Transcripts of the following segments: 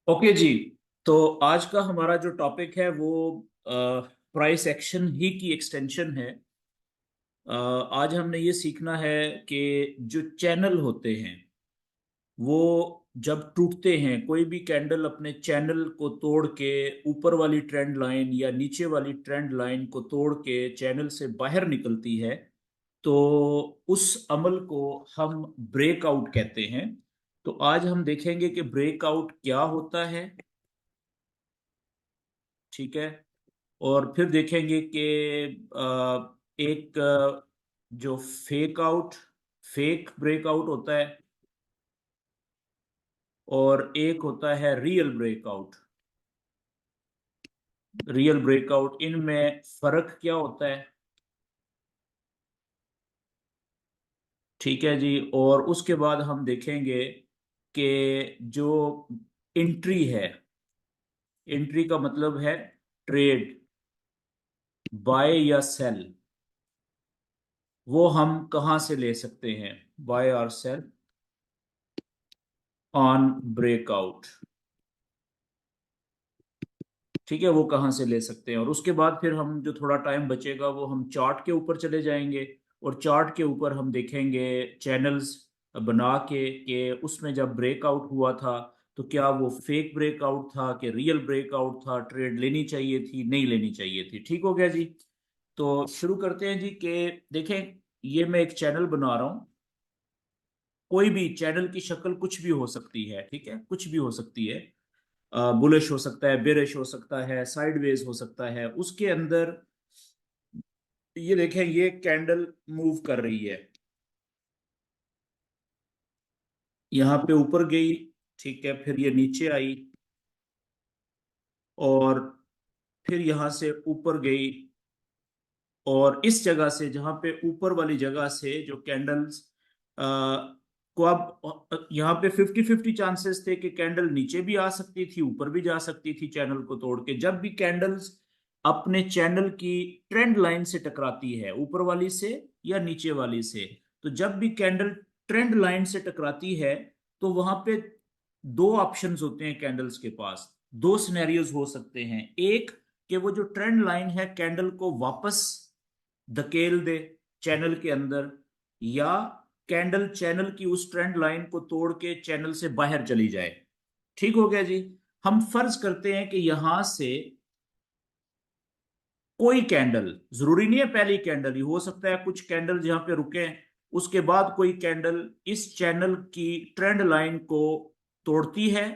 Okay जी। तो आज का हमारा जो टॉपिक है वो प्राइस एक्शन ही की एक्सटेंशन है। आज हमने ये सीखना है कि जो चैनल होते हैं वो जब टूटते हैं, कोई भी कैंडल अपने चैनल को तोड़ के ऊपर वाली ट्रेंड लाइन या नीचे वाली ट्रेंड लाइन को तोड़ के चैनल से बाहर निकलती है, तो उस अमल को हम ब्रेकआउट कहते हैं। तो आज हम देखेंगे कि ब्रेकआउट क्या होता है। ठीक है। और फिर देखेंगे कि एक जो फेक ब्रेकआउट होता है और एक होता है रियल ब्रेकआउट, इनमें फर्क क्या होता है। ठीक है जी। और उसके बाद हम देखेंगे कि जो एंट्री है, एंट्री का मतलब है ट्रेड, बाय या सेल, वो हम कहाँ से ले सकते हैं, बाय और सेल ऑन ब्रेकआउट। ठीक है, वो कहाँ से ले सकते हैं। और उसके बाद फिर हम जो थोड़ा टाइम बचेगा वो हम चार्ट के ऊपर चले जाएंगे और चार्ट के ऊपर हम देखेंगे चैनल्स बना के कि उसमें जब ब्रेकआउट हुआ था तो क्या वो फेक ब्रेकआउट था कि रियल ब्रेकआउट था, ट्रेड लेनी चाहिए थी नहीं लेनी चाहिए थी। ठीक हो गया जी। तो शुरू करते हैं जी। कि देखें, ये मैं एक चैनल बना रहा हूँ। कोई भी चैनल की शक्ल कुछ भी हो सकती है, ठीक है, कुछ भी हो सकती है। बुलिश हो सकता है, बेरिश हो सकता है, साइडवेज हो सकता है। उसके अंदर ये देखें, ये कैंडल मूव कर रही है, यहाँ पे ऊपर गई, ठीक है, फिर ये नीचे आई और फिर यहां से ऊपर गई। और इस जगह से, जहां पे ऊपर वाली जगह से जो कैंडल्स को, अब यहाँ पे 50-50 चांसेस थे कि कैंडल नीचे भी आ सकती थी, ऊपर भी जा सकती थी चैनल को तोड़ के। जब भी कैंडल्स अपने चैनल की ट्रेंड लाइन से टकराती है, ऊपर वाली से या नीचे वाली से, तो जब भी कैंडल ट्रेंड लाइन से टकराती है तो वहां पे दो ऑप्शंस होते हैं कैंडल्स के पास। दो सिनेरियोज हो सकते हैं। एक, कि वो जो ट्रेंड लाइन है कैंडल को वापस धकेल दे चैनल के अंदर, या कैंडल चैनल की उस ट्रेंड लाइन को तोड़ के चैनल से बाहर चली जाए। ठीक हो गया जी। हम फर्ज करते हैं कि यहां से कोई कैंडल, जरूरी नहीं है पहली कैंडल ही, हो सकता है कुछ कैंडल जहां पे रुके, उसके बाद कोई कैंडल इस चैनल की ट्रेंड लाइन को तोड़ती है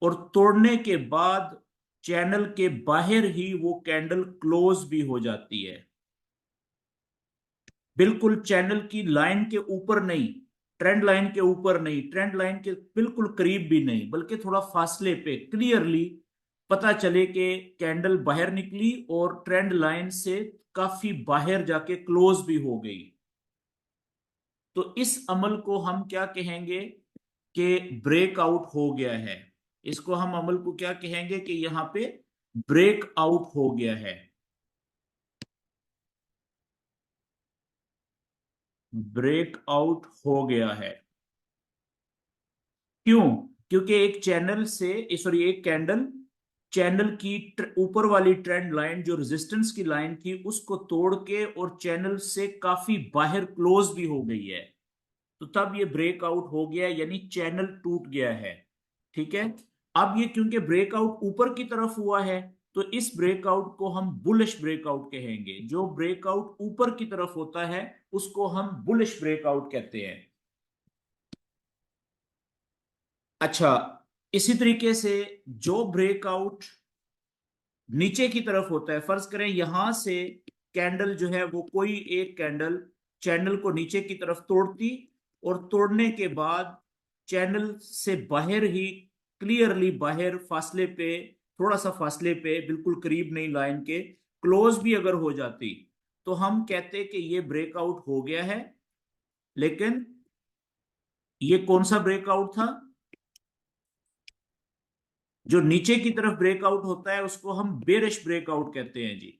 और तोड़ने के बाद चैनल के बाहर ही वो कैंडल क्लोज भी हो जाती है। बिल्कुल चैनल की लाइन के ऊपर नहीं, ट्रेंड लाइन के ऊपर नहीं, ट्रेंड लाइन के बिल्कुल करीब भी नहीं, बल्कि थोड़ा फासले पे क्लियरली पता चले कि कैंडल बाहर निकली और ट्रेंड लाइन से काफी बाहर जाके क्लोज भी हो गई। तो इस अमल को हम क्या कहेंगे कि ब्रेकआउट हो गया है। इसको हम अमल को क्या कहेंगे कि यहां पे ब्रेकआउट हो गया है। ब्रेकआउट हो गया है। क्यों? क्योंकि एक चैनल से, सॉरी, एक कैंडल चैनल की ऊपर वाली ट्रेंड लाइन जो रेजिस्टेंस की लाइन थी उसको तोड़ के और चैनल से काफी बाहर क्लोज भी हो गई है। तो तब ये ब्रेकआउट हो गया है, यानी चैनल टूट गया है। ठीक है। अब ये क्योंकि ब्रेकआउट ऊपर की तरफ हुआ है तो इस ब्रेकआउट को हम बुलिश ब्रेकआउट कहेंगे। जो ब्रेकआउट ऊपर की तरफ होता है उसको हम बुलिश ब्रेकआउट कहते हैं। अच्छा, इसी तरीके से जो ब्रेकआउट नीचे की तरफ होता है, फर्ज करें यहां से कैंडल जो है वो, कोई एक कैंडल चैनल को नीचे की तरफ तोड़ती और तोड़ने के बाद चैनल से बाहर ही, क्लियरली बाहर, फासले पे, थोड़ा सा फासले पे, बिल्कुल करीब नहीं लाइन के, क्लोज भी अगर हो जाती तो हम कहते कि ये ब्रेकआउट हो गया है। लेकिन ये कौन सा ब्रेकआउट था? जो नीचे की तरफ ब्रेकआउट होता है उसको हम बेरिश ब्रेकआउट कहते हैं जी।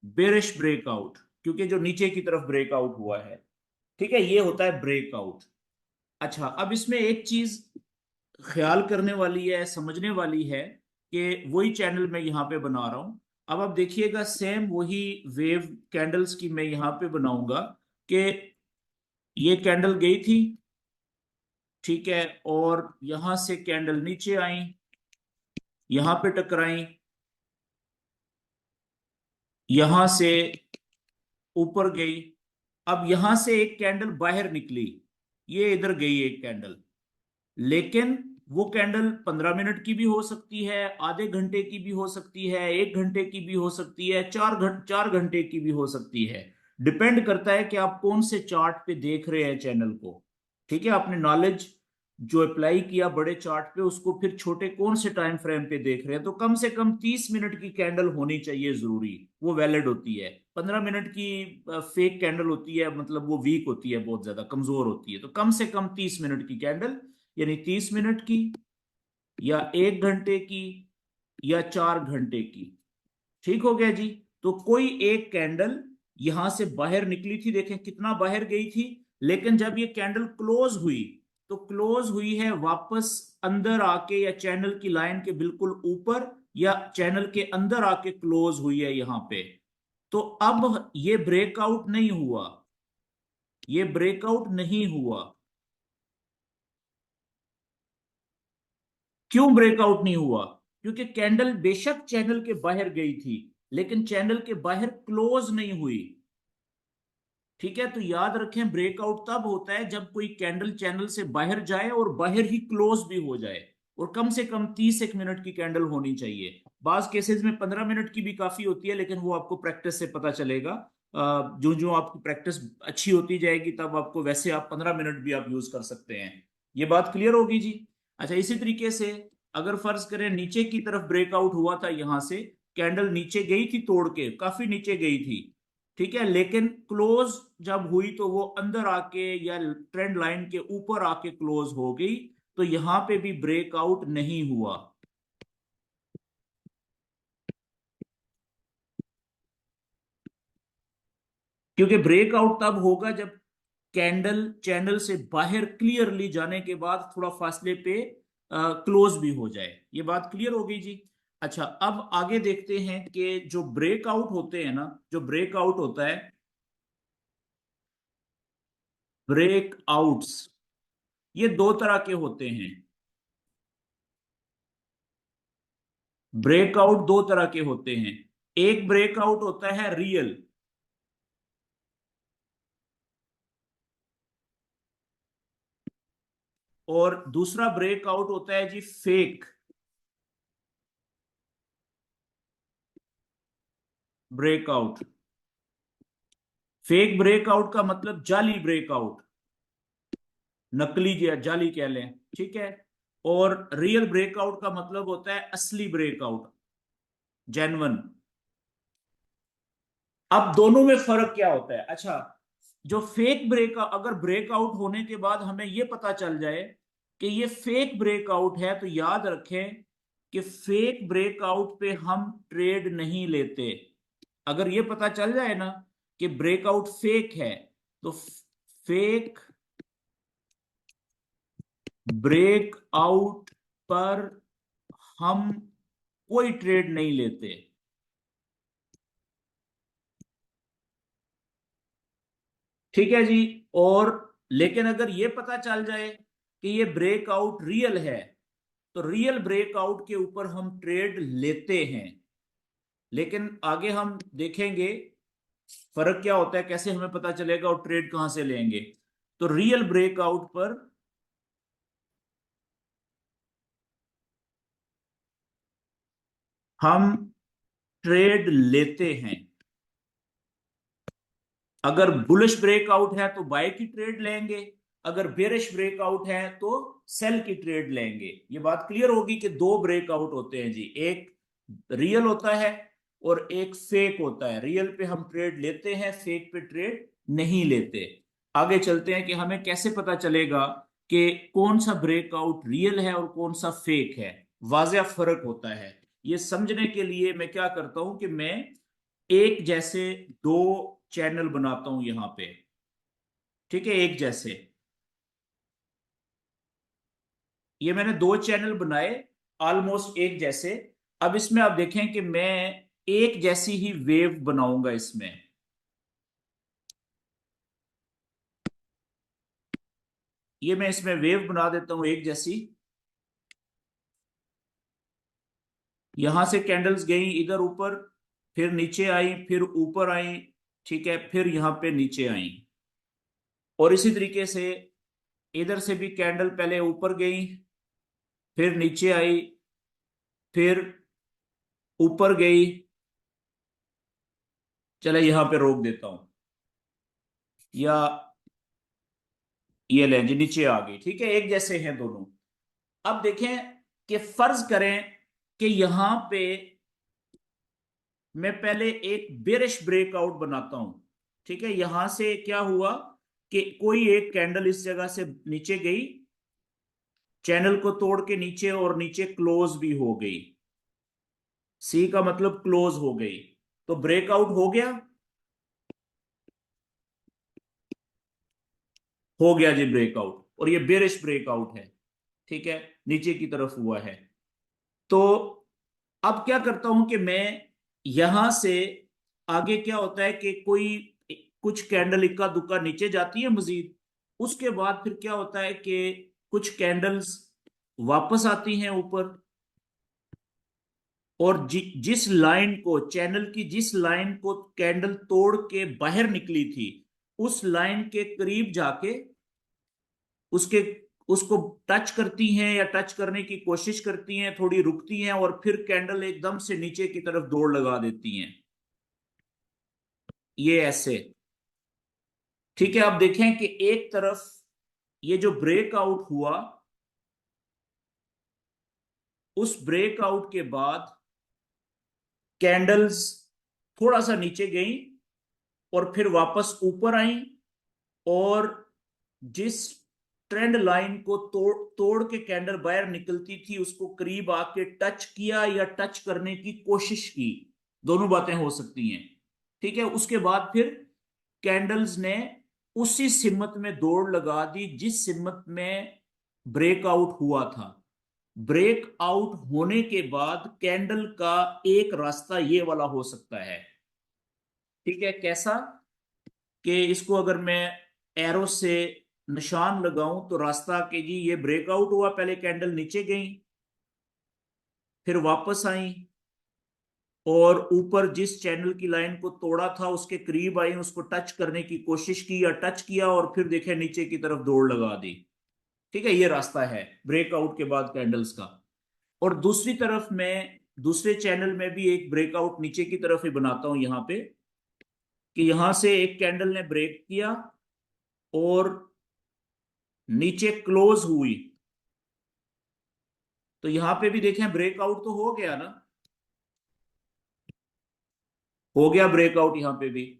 बेरिश ब्रेकआउट, क्योंकि जो नीचे की तरफ ब्रेकआउट हुआ है। ठीक है, ये होता है ब्रेकआउट। अच्छा, अब इसमें एक चीज ख्याल करने वाली है, समझने वाली है कि वही चैनल मैं यहाँ पे बना रहा हूँ। अब आप देखिएगा सेम वही वेव कैंडल्स की मैं यहाँ पे बनाऊंगा कि ये कैंडल गई थी, ठीक है, और यहां से कैंडल नीचे आई, यहां पे टकराई, यहां से ऊपर गई, अब यहां से एक कैंडल बाहर निकली, ये इधर गई एक कैंडल, लेकिन वो कैंडल 15 मिनट की भी हो सकती है, आधे घंटे की भी हो सकती है, 1 घंटे की भी हो सकती है, 4 घंटे की भी हो सकती है। डिपेंड करता है कि आप कौन से चार्ट पे देख रहे हैं चैनल को। ठीक है, आपने नॉलेज जो अप्लाई किया बड़े चार्ट पे, उसको फिर छोटे कौन से टाइम फ्रेम पे देख रहे हैं। तो कम से कम 30 मिनट की कैंडल होनी चाहिए जरूरी, वो वैलिड होती है। 15 मिनट की फेक कैंडल होती है, मतलब वो वीक होती है, बहुत ज्यादा कमजोर होती है। तो कम से कम 30 मिनट की कैंडल, यानी 30 मिनट की, या 1 घंटे की, या 4 घंटे की। ठीक हो गया जी। तो कोई एक कैंडल यहां से बाहर निकली थी, देखें कितना बाहर गई थी, लेकिन जब ये कैंडल क्लोज हुई, तो क्लोज हुई है वापस अंदर आके, या चैनल की लाइन के बिल्कुल ऊपर, या चैनल के अंदर आके क्लोज हुई है यहां पे। तो अब ये ब्रेकआउट नहीं हुआ, ये ब्रेकआउट नहीं हुआ। क्यों ब्रेकआउट नहीं हुआ? क्योंकि कैंडल बेशक चैनल के बाहर गई थी, लेकिन चैनल के बाहर क्लोज नहीं हुई। ठीक है, तो याद रखें ब्रेकआउट तब होता है जब कोई कैंडल चैनल से बाहर जाए और बाहर ही क्लोज भी हो जाए, और कम से कम 30 एक मिनट की कैंडल होनी चाहिए। बाज केसेस में 15 मिनट की भी काफी होती है, लेकिन वो आपको प्रैक्टिस से पता चलेगा। जो जो आपकी प्रैक्टिस अच्छी होती जाएगी, तब आपको वैसे आप 15 मिनट भी आप यूज कर सकते हैं। ये बात क्लियर होगी जी। अच्छा, इसी तरीके से अगर फर्ज करें नीचे की तरफ ब्रेकआउट हुआ था, यहां से कैंडल नीचे गई थी, तोड़ के काफी नीचे गई थी, ठीक है, लेकिन क्लोज जब हुई तो वो अंदर आके या ट्रेंड लाइन के ऊपर आके क्लोज हो गई। तो यहां पे भी ब्रेकआउट नहीं हुआ। क्योंकि ब्रेकआउट तब होगा जब कैंडल चैनल से बाहर क्लियरली जाने के बाद थोड़ा फासले पे क्लोज भी हो जाए। ये बात क्लियर हो गई जी। अच्छा, अब आगे देखते हैं कि जो ब्रेकआउट होते हैं ना, जो ब्रेकआउट होता है, ब्रेकआउट्स, ये दो तरह के होते हैं। ब्रेकआउट दो तरह के होते हैं। एक ब्रेकआउट होता है रियल, और दूसरा ब्रेकआउट होता है जी फेक ब्रेकआउट। फेक ब्रेकआउट का मतलब जाली ब्रेकआउट, नकली या जाली कह लें, ठीक है। और रियल ब्रेकआउट का मतलब होता है असली ब्रेकआउट, जेन्युइन। अब दोनों में फर्क क्या होता है? अच्छा, जो फेक ब्रेक, अगर ब्रेकआउट होने के बाद हमें यह पता चल जाए कि ये फेक ब्रेकआउट है, तो याद रखें कि फेक ब्रेकआउट पे हम ट्रेड नहीं लेते। अगर ये पता चल जाए ना कि ब्रेकआउट फेक है, तो फेक ब्रेकआउट पर हम कोई ट्रेड नहीं लेते। ठीक है जी। और लेकिन अगर ये पता चल जाए कि ये ब्रेकआउट रियल है, तो रियल ब्रेकआउट के ऊपर हम ट्रेड लेते हैं। लेकिन आगे हम देखेंगे फर्क क्या होता है, कैसे हमें पता चलेगा और ट्रेड कहां से लेंगे। तो रियल ब्रेकआउट पर हम ट्रेड लेते हैं। अगर बुलिश ब्रेकआउट है तो बाय की ट्रेड लेंगे, अगर बेरिश ब्रेकआउट है तो सेल की ट्रेड लेंगे। ये बात क्लियर होगी कि दो ब्रेकआउट होते हैं जी, एक रियल होता है और एक फेक होता है। रियल पे हम ट्रेड लेते हैं, फेक पे ट्रेड नहीं लेते। आगे चलते हैं कि हमें कैसे पता चलेगा कि कौन सा ब्रेकआउट रियल है और कौन सा फेक है। वाजिया फर्क होता है। ये समझने के लिए मैं क्या करता हूं कि मैं एक जैसे दो चैनल बनाता हूं यहां पे, ठीक है, एक जैसे। ये मैंने दो चैनल बनाए ऑलमोस्ट एक जैसे। अब इसमें आप देखें कि मैं एक जैसी ही वेव बनाऊंगा इसमें। ये मैं इसमें वेव बना देता हूं एक जैसी। यहां से कैंडल्स गई इधर ऊपर, फिर नीचे आई, फिर ऊपर आई, ठीक है, फिर यहां पे नीचे आई। और इसी तरीके से इधर से भी कैंडल पहले ऊपर गई, फिर नीचे आई, फिर ऊपर गई। चले यहां पे रोक देता हूं, या ये लें जी नीचे आ गई, ठीक है, एक जैसे हैं दोनों। अब देखें कि फर्ज करें कि यहां पे मैं पहले एक बेरिश ब्रेकआउट बनाता हूं। ठीक है, यहां से क्या हुआ कि कोई एक कैंडल इस जगह से नीचे गई, चैनल को तोड़ के नीचे, और नीचे क्लोज भी हो गई। सी का मतलब क्लोज हो गई, तो ब्रेकआउट हो गया जी ब्रेकआउट, और ये बेरिश ब्रेकआउट है। ठीक है, नीचे की तरफ हुआ है। तो अब क्या करता हूं कि मैं यहां से आगे क्या होता है कि कोई कुछ कैंडल इक्का दुक्का नीचे जाती है मजीद। उसके बाद फिर क्या होता है कि कुछ कैंडल्स वापस आती हैं ऊपर, और जिस लाइन को, चैनल की जिस लाइन को कैंडल तोड़ के बाहर निकली थी, उस लाइन के करीब जाके उसके उसको टच करती हैं, या टच करने की कोशिश करती हैं, थोड़ी रुकती हैं, और फिर कैंडल एकदम से नीचे की तरफ दौड़ लगा देती हैं, ये ऐसे। ठीक है, अब देखें कि एक तरफ ये जो ब्रेकआउट हुआ, उस ब्रेकआउट के बाद कैंडल्स थोड़ा सा नीचे गई, और फिर वापस ऊपर आई, और जिस ट्रेंड लाइन को तोड़ तोड़ के कैंडल बाहर निकलती थी, उसको करीब आके टच किया या टच करने की कोशिश की। दोनों बातें हो सकती हैं। ठीक है, उसके बाद फिर कैंडल्स ने उसी सिमत में दौड़ लगा दी जिस सिमत में ब्रेकआउट हुआ था। ब्रेकआउट होने के बाद कैंडल का एक रास्ता ये वाला हो सकता है। ठीक है, कैसा कि इसको अगर मैं एरो से निशान लगाऊं तो रास्ता के जी ये ब्रेकआउट हुआ, पहले कैंडल नीचे गई, फिर वापस आई, और ऊपर जिस चैनल की लाइन को तोड़ा था उसके करीब आई, उसको टच करने की कोशिश की या टच किया, और फिर देखे नीचे की तरफ दौड़ लगा दी। ठीक है, ये रास्ता है ब्रेकआउट के बाद कैंडल्स का। और दूसरी तरफ मैं दूसरे चैनल में भी एक ब्रेकआउट नीचे की तरफ ही बनाता हूं यहां पे, कि यहां से एक कैंडल ने ब्रेक किया और नीचे क्लोज हुई। तो यहां पे भी देखें ब्रेकआउट तो हो गया ना, हो गया ब्रेकआउट यहां पे भी।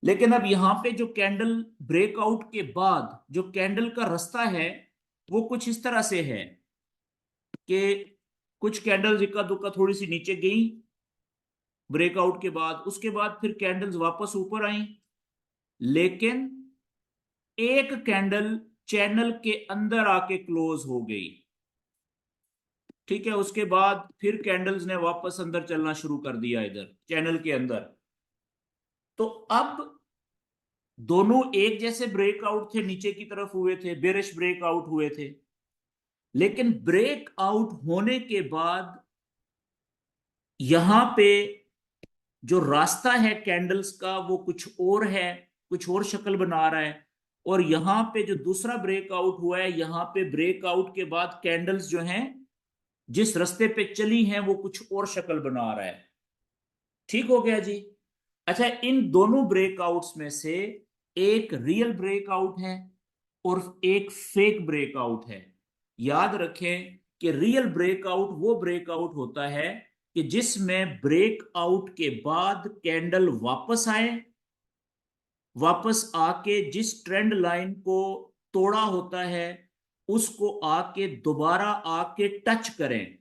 लेकिन अब यहां पे जो कैंडल ब्रेकआउट के बाद जो कैंडल का रास्ता है, वो कुछ इस तरह से है कि कुछ कैंडल्स इक्का दुक्का थोड़ी सी नीचे गई ब्रेकआउट के बाद, उसके बाद फिर कैंडल्स वापस ऊपर आई, लेकिन एक कैंडल चैनल के अंदर आके क्लोज हो गई। ठीक है, उसके बाद फिर कैंडल्स ने वापस अंदर चलना शुरू कर दिया इधर चैनल के अंदर। तो अब दोनों एक जैसे ब्रेकआउट थे, नीचे की तरफ हुए थे, बेरिश ब्रेकआउट हुए थे। लेकिन ब्रेकआउट होने के बाद यहां पे जो रास्ता है कैंडल्स का वो कुछ और है, कुछ और शक्ल बना रहा है। और यहां पे जो दूसरा ब्रेकआउट हुआ है, यहां पे ब्रेकआउट के बाद कैंडल्स जो हैं जिस रास्ते पे चली हैं वो कुछ और शक्ल बना रहा है। ठीक हो गया जी। अच्छा, इन दोनों ब्रेकआउट्स में से एक रियल ब्रेकआउट है और एक फेक ब्रेकआउट है। याद रखें कि रियल ब्रेकआउट वो ब्रेकआउट होता है कि जिसमें ब्रेकआउट के बाद कैंडल वापस आए, वापस आके जिस ट्रेंड लाइन को तोड़ा होता है उसको आके दोबारा आके टच करें,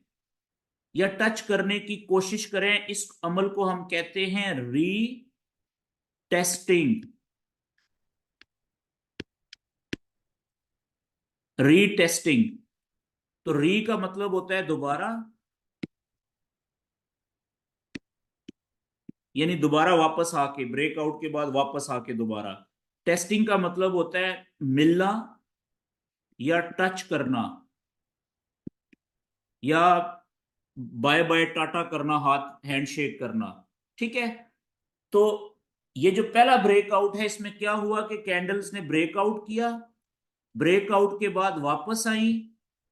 या टच करने की कोशिश करें। इस अमल को हम कहते हैं री टेस्टिंग। रीटेस्टिंग। तो री का मतलब होता है दोबारा, यानी दोबारा वापस आके, ब्रेकआउट के बाद वापस आके दोबारा। टेस्टिंग का मतलब होता है मिलना या टच करना, या बाय बाय टाटा करना, हाथ हैंडशेक करना। ठीक है। तो ये जो पहला ब्रेकआउट है, इसमें क्या हुआ कि कैंडल्स ने ब्रेकआउट किया, ब्रेकआउट के बाद वापस आई,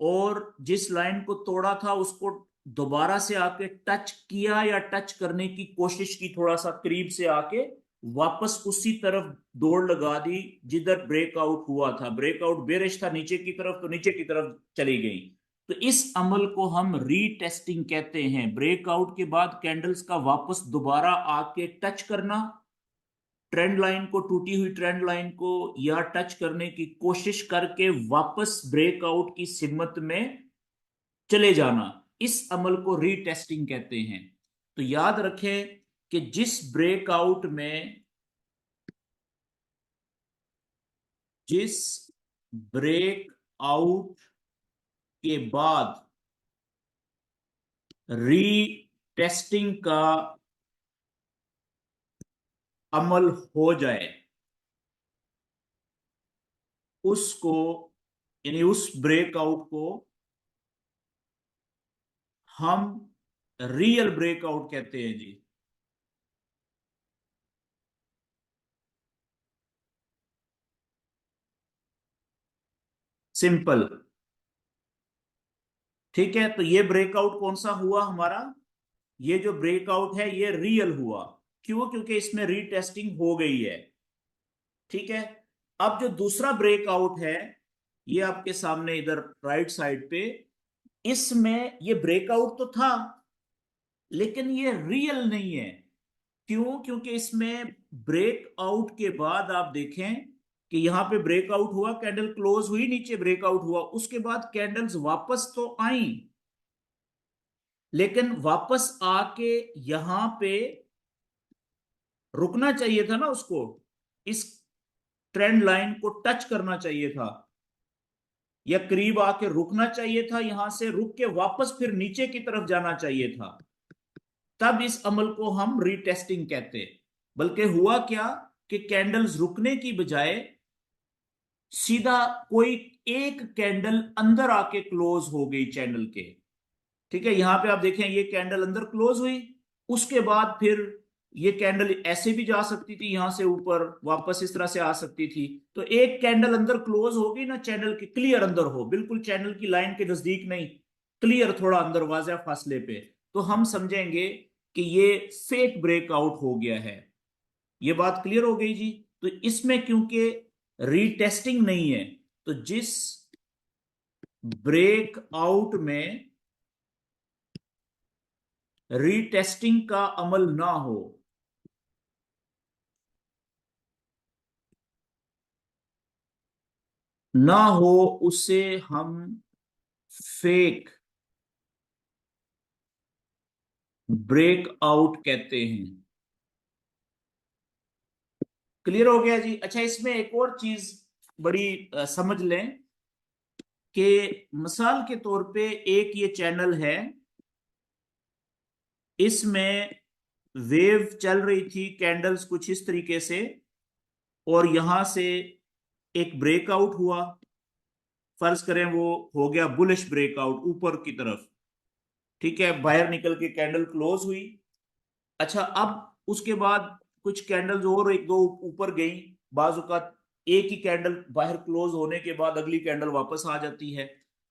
और जिस लाइन को तोड़ा था उसको दोबारा से आके टच किया, या टच करने की कोशिश की, थोड़ा सा करीब से आके वापस उसी तरफ दौड़ लगा दी जिधर ब्रेकआउट हुआ था। ब्रेकआउट बेरिश था नीचे की तरफ, तो नीचे की तरफ चली गई। तो इस अमल को हम रीटेस्टिंग कहते हैं। ब्रेकआउट के बाद कैंडल्स का वापस दोबारा आके टच करना, ट्रेंड लाइन को, टूटी हुई ट्रेंड लाइन को या टच करने की कोशिश करके वापस ब्रेकआउट की सिमत में चले जाना, इस अमल को रीटेस्टिंग कहते हैं। तो याद रखें कि जिस ब्रेकआउट के बाद रीटेस्टिंग का अमल हो जाए, उसको, यानी उस ब्रेकआउट को हम रियल ब्रेकआउट कहते हैं जी। सिंपल। ठीक है। तो ये ब्रेकआउट कौन सा हुआ हमारा? ये जो ब्रेकआउट है ये रियल हुआ। क्यों? क्योंकि इसमें रीटेस्टिंग हो गई है। ठीक है। अब जो दूसरा ब्रेकआउट है, ये आपके सामने इधर राइट साइड पे, इसमें ये ब्रेकआउट तो था लेकिन ये रियल नहीं है। क्यों? क्योंकि इसमें ब्रेकआउट के बाद आप देखें कि यहां पे ब्रेकआउट हुआ, कैंडल क्लोज हुई, नीचे ब्रेकआउट हुआ, उसके बाद कैंडल्स वापस तो आई, लेकिन वापस आके यहां पे रुकना चाहिए था ना उसको, इस ट्रेंड लाइन को टच करना चाहिए था, या करीब आके रुकना चाहिए था, यहां से रुक के वापस फिर नीचे की तरफ जाना चाहिए था। तब इस अमल को हम रीटेस्टिंग कहते हैं। बल्कि हुआ क्या कि कैंडल्स रुकने की बजाय सीधा कोई एक कैंडल अंदर आके क्लोज हो गई चैनल के। ठीक है। यहां पे आप देखें ये कैंडल अंदर क्लोज हुई, उसके बाद फिर ये कैंडल ऐसे भी जा सकती थी, यहां से ऊपर वापस इस तरह से आ सकती थी। तो एक कैंडल अंदर क्लोज हो गई ना, चैनल के क्लियर अंदर हो, बिल्कुल चैनल की लाइन के नजदीक नहीं, क्लियर थोड़ा अंदर वाज़े फासले पे, तो हम समझेंगे कि ये फेक ब्रेकआउट हो गया है। ये बात क्लियर हो गई जी। तो इसमें क्योंकि रीटेस्टिंग नहीं है, तो जिस ब्रेकआउट में रीटेस्टिंग का अमल ना हो, उसे हम फेक ब्रेकआउट कहते हैं। क्लियर हो गया जी। अच्छा, इसमें एक और चीज बड़ी समझ लें कि मिसाल के तौर पे एक ये चैनल है, इसमें वेव चल रही थी, कैंडल्स कुछ इस तरीके से, और यहां से एक ब्रेकआउट हुआ, फर्ज करें वो हो गया बुलिश ब्रेकआउट ऊपर की तरफ। ठीक है। बाहर निकल के कैंडल क्लोज हुई। अच्छा, अब उसके बाद कुछ कैंडल्स और एक दो ऊपर गई, बाजू का एक ही कैंडल बाहर क्लोज होने के बाद अगली कैंडल वापस आ जाती है,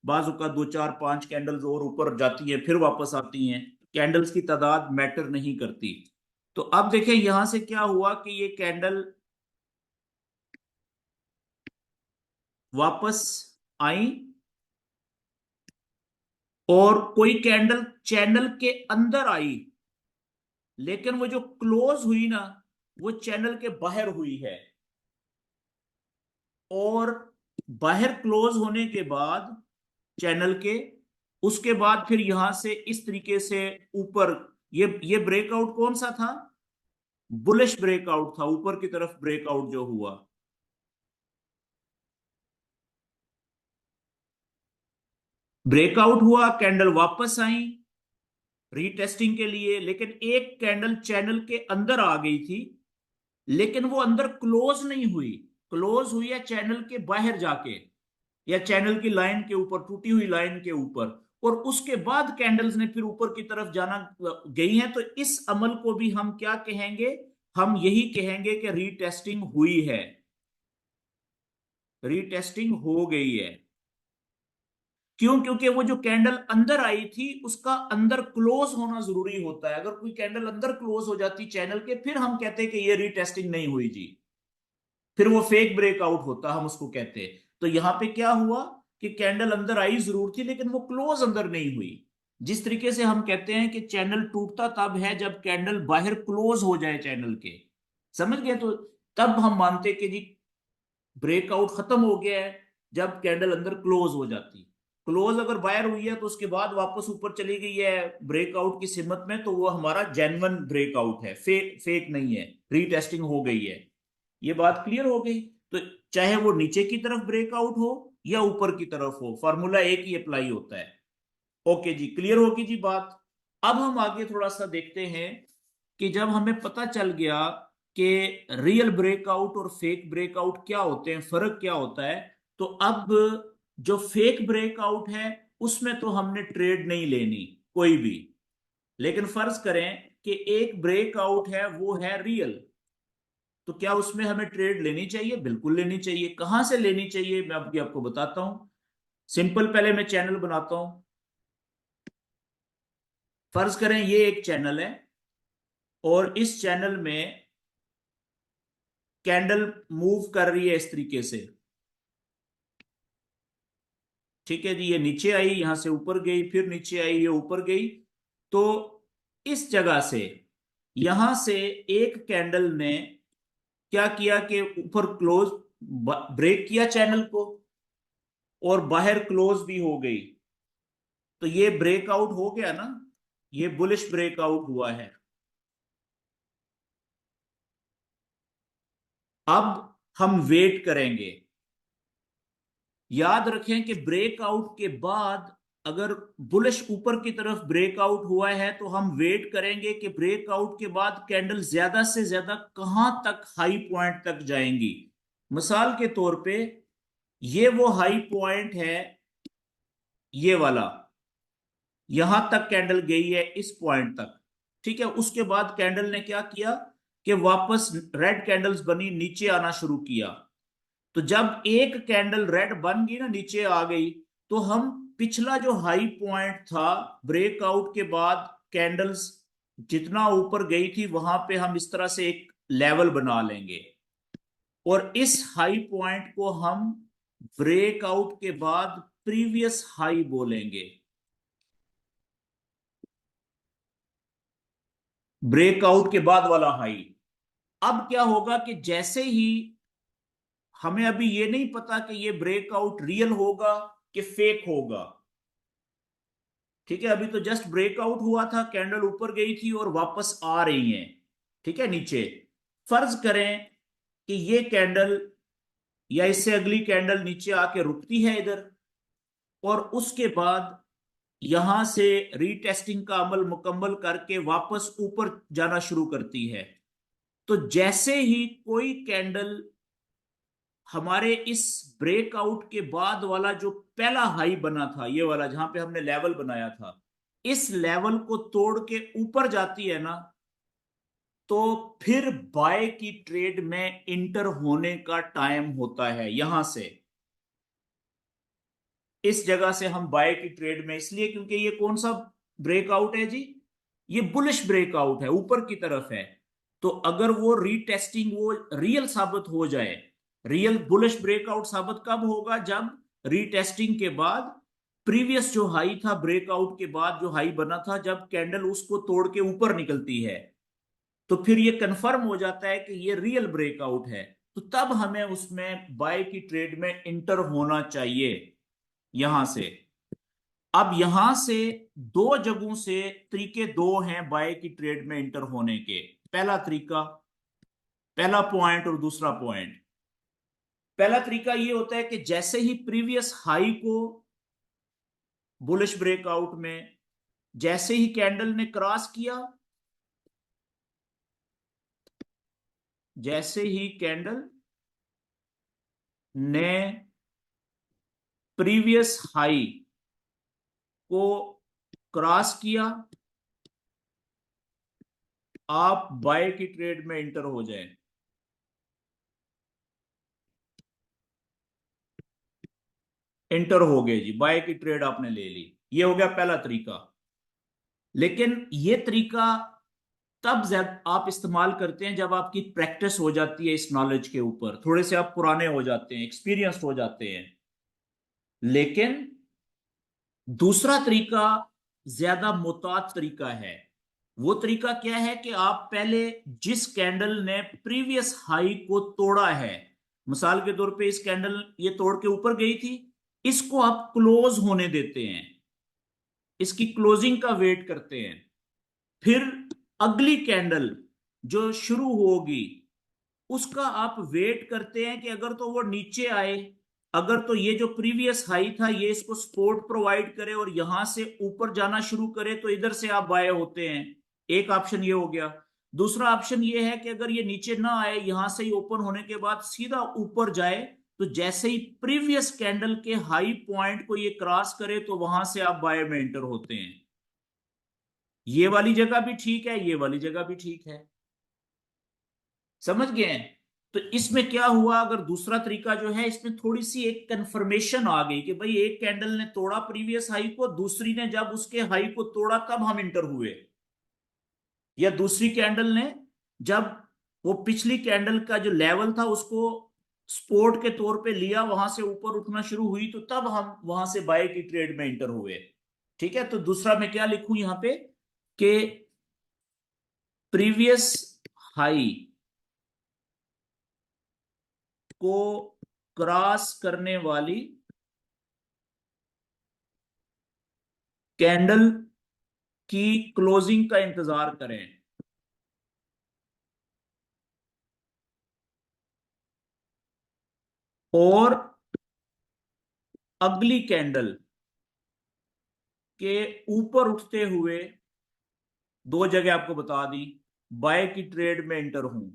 बाजू का दो चार पांच कैंडल्स और ऊपर जाती हैं फिर वापस आती हैं। कैंडल्स की तादाद मैटर नहीं करती। तो अब देखें यहां से क्या हुआ कि ये कैंडल वापस आई, और कोई कैंडल चैनल के अंदर आई, लेकिन वो जो क्लोज हुई ना, वो चैनल के बाहर हुई है। और बाहर क्लोज होने के बाद चैनल के, उसके बाद फिर यहां से इस तरीके से ऊपर, ये ब्रेकआउट कौन सा था? बुलिश ब्रेकआउट था, ऊपर की तरफ ब्रेकआउट जो हुआ। ब्रेकआउट हुआ, कैंडल वापस आई रीटेस्टिंग के लिए, लेकिन एक कैंडल चैनल के अंदर आ गई थी, लेकिन वो अंदर क्लोज नहीं हुई। क्लोज हुई है चैनल के बाहर जाके, या चैनल की लाइन के ऊपर, टूटी हुई लाइन के ऊपर, और उसके बाद कैंडल्स ने फिर ऊपर की तरफ जाना गई हैं। तो इस अमल को भी हम क्या कहेंगे? हम यही कहेंगे कि रीटेस्टिंग हुई है, रीटेस्टिंग हो गई है। क्यों? क्योंकि वो जो कैंडल अंदर आई थी उसका अंदर क्लोज होना जरूरी होता है। अगर कोई कैंडल अंदर क्लोज हो जाती चैनल के, फिर हम कहते हैं कि ये रीटेस्टिंग नहीं हुई जी, फिर वो फेक ब्रेकआउट होता, हम उसको कहते हैं। तो यहां पे क्या हुआ कि कैंडल अंदर आई जरूर थी, लेकिन वो क्लोज अंदर नहीं हुई। जिस तरीके से हम कहते हैं कि चैनल टूटता तब है जब कैंडल बाहर क्लोज हो जाए चैनल के, समझ गए? तो तब हम मानते कि जी ब्रेकआउट खत्म हो गया है जब कैंडल अंदर क्लोज हो जाती। क्लोज अगर बाहर हुई है तो उसके बाद वापस ऊपर चली गई है ब्रेकआउट की सिमत में, तो वो हमारा जेन्युइन ब्रेकआउट है, फेक फेक नहीं है, रीटेस्टिंग हो गई है। ये बात क्लियर हो गई? तो चाहे वो नीचे की तरफ ब्रेकआउट हो या ऊपर की तरफ हो, फॉर्मूला एक ही अप्लाई होता है। ओके जी, क्लियर होगी जी बात। अब हम आगे थोड़ा सा देखते हैं कि जब हमें पता चल गया कि रियल ब्रेकआउट और फेक ब्रेकआउट क्या होते हैं, फर्क क्या होता है, तो अब जो फेक ब्रेकआउट है उसमें तो हमने ट्रेड नहीं लेनी कोई भी। लेकिन फर्ज करें कि एक ब्रेकआउट है वो है रियल, तो क्या उसमें हमें ट्रेड लेनी चाहिए? बिल्कुल लेनी चाहिए। कहां से लेनी चाहिए मैं अभी आपको बताता हूं। सिंपल, पहले मैं चैनल बनाता हूं। फर्ज करें ये एक चैनल है, और इस चैनल में कैंडल मूव कर रही है इस तरीके से। ठीक है जी, ये नीचे आई, यहां से ऊपर गई, फिर नीचे आई, ये ऊपर गई। तो इस जगह से, यहां से एक कैंडल ने क्या किया कि ऊपर क्लोज, ब्रेक किया चैनल को, और बाहर क्लोज भी हो गई। तो ये ब्रेकआउट हो गया ना, ये बुलिश ब्रेकआउट हुआ है। अब हम वेट करेंगे। याद रखें कि ब्रेकआउट के बाद अगर बुलिश ऊपर की तरफ ब्रेकआउट हुआ है तो हम वेट करेंगे कि ब्रेकआउट के बाद कैंडल ज्यादा से ज्यादा कहां तक हाई पॉइंट तक जाएंगी। मिसाल के तौर पे ये वो हाई पॉइंट है, ये वाला, यहां तक कैंडल गई है इस पॉइंट तक। ठीक है, उसके बाद कैंडल ने क्या किया कि वापस रेड कैंडल्स बनी, नीचे आना शुरू किया। तो जब एक कैंडल रेड बन गई ना, नीचे आ गई, तो हम पिछला जो हाई पॉइंट था ब्रेकआउट के बाद कैंडल्स जितना ऊपर गई थी, वहां पे हम इस तरह से एक लेवल बना लेंगे, और इस हाई पॉइंट को हम ब्रेकआउट के बाद प्रीवियस हाई बोलेंगे। ब्रेकआउट के बाद वाला हाई। अब क्या होगा कि जैसे ही, हमें अभी ये नहीं पता कि ये ब्रेकआउट रियल होगा कि फेक होगा। ठीक है, अभी तो जस्ट ब्रेकआउट हुआ था, कैंडल ऊपर गई थी और वापस आ रही है, ठीक है, नीचे। फर्ज करें कि ये कैंडल या इससे अगली कैंडल नीचे आके रुकती है इधर, और उसके बाद यहां से रीटेस्टिंग का अमल मुकम्मल करके वापस ऊपर जाना शुरू करती है। तो जैसे ही कोई कैंडल हमारे इस ब्रेकआउट के बाद वाला जो पहला हाई बना था, ये वाला जहां पे हमने लेवल बनाया था, इस लेवल को तोड़ के ऊपर जाती है ना, तो फिर बाय की ट्रेड में इंटर होने का टाइम होता है। यहां से, इस जगह से हम बाय की ट्रेड में, इसलिए क्योंकि ये कौन सा ब्रेकआउट है जी? ये बुलिश ब्रेकआउट है, ऊपर की तरफ है। तो अगर वो रीटेस्टिंग वो रियल साबित हो जाए, रियल बुलिश ब्रेकआउट साबित कब होगा? जब रीटेस्टिंग के बाद प्रीवियस जो हाई था, ब्रेकआउट के बाद जो हाई बना था, जब कैंडल उसको तोड़ के ऊपर निकलती है, तो फिर ये कंफर्म हो जाता है कि ये रियल ब्रेकआउट है। तो तब हमें उसमें बाय की ट्रेड में इंटर होना चाहिए, यहां से। अब यहां से दो जगहों से तरीके दो हैं बाय की ट्रेड में इंटर होने के। पहला तरीका, पहला पॉइंट और दूसरा पॉइंट। पहला तरीका ये होता है कि जैसे ही प्रीवियस हाई को बुलिश ब्रेकआउट में जैसे ही कैंडल ने क्रॉस किया, जैसे ही कैंडल ने प्रीवियस हाई को क्रॉस किया, आप बाय की ट्रेड में एंटर हो जाएं। एंटर हो गए जी, बाय की ट्रेड आपने ले ली। ये हो गया पहला तरीका। लेकिन ये तरीका तब जब आप इस्तेमाल करते हैं जब आपकी प्रैक्टिस हो जाती है इस नॉलेज के ऊपर, थोड़े से आप पुराने हो जाते हैं, एक्सपीरियंस्ड हो जाते हैं। लेकिन दूसरा तरीका ज्यादा मुताद तरीका है। वो तरीका क्या है कि आप पहले जिस कैंडल ने प्रीवियस हाई को तोड़ा है, मिसाल के तौर पे इस कैंडल ये तोड़ के ऊपर गई थी, इसको आप क्लोज होने देते हैं, इसकी क्लोजिंग का वेट करते हैं। फिर अगली कैंडल जो शुरू होगी उसका आप वेट करते हैं कि अगर तो वो नीचे आए, अगर तो ये जो प्रीवियस हाई था ये इसको सपोर्ट प्रोवाइड करे और यहां से ऊपर जाना शुरू करे तो इधर से आप बाय होते हैं। एक ऑप्शन ये हो गया। दूसरा ऑप्शन ये है कि अगर ये नीचे ना आए, यहां से ही ओपन होने के बाद सीधा ऊपर जाए, तो जैसे ही प्रीवियस कैंडल के हाई पॉइंट को ये क्रॉस करे तो वहां से आप बाय में एंटर होते हैं। ये वाली जगह भी ठीक है, ये वाली जगह भी ठीक है। समझ गए हैं? तो इसमें क्या हुआ, अगर दूसरा तरीका जो है इसमें थोड़ी सी एक कंफर्मेशन आ गई कि भाई एक कैंडल ने तोड़ा प्रीवियस हाई को, दूसरी ने जब उसके हाई को तोड़ा तब हम इंटर हुए, या दूसरी कैंडल ने जब वो पिछली कैंडल का जो लेवल था उसको सपोर्ट के तौर पे लिया, वहां से ऊपर उठना शुरू हुई, तो तब हम वहां से बाय की ट्रेड में इंटर हुए। ठीक है, तो दूसरा मैं क्या लिखूं यहां पे कि प्रीवियस हाई को क्रॉस करने वाली कैंडल की क्लोजिंग का इंतजार करें, और अगली कैंडल के ऊपर उठते हुए, दो जगह आपको बता दी, बाय की ट्रेड में एंटर हूं।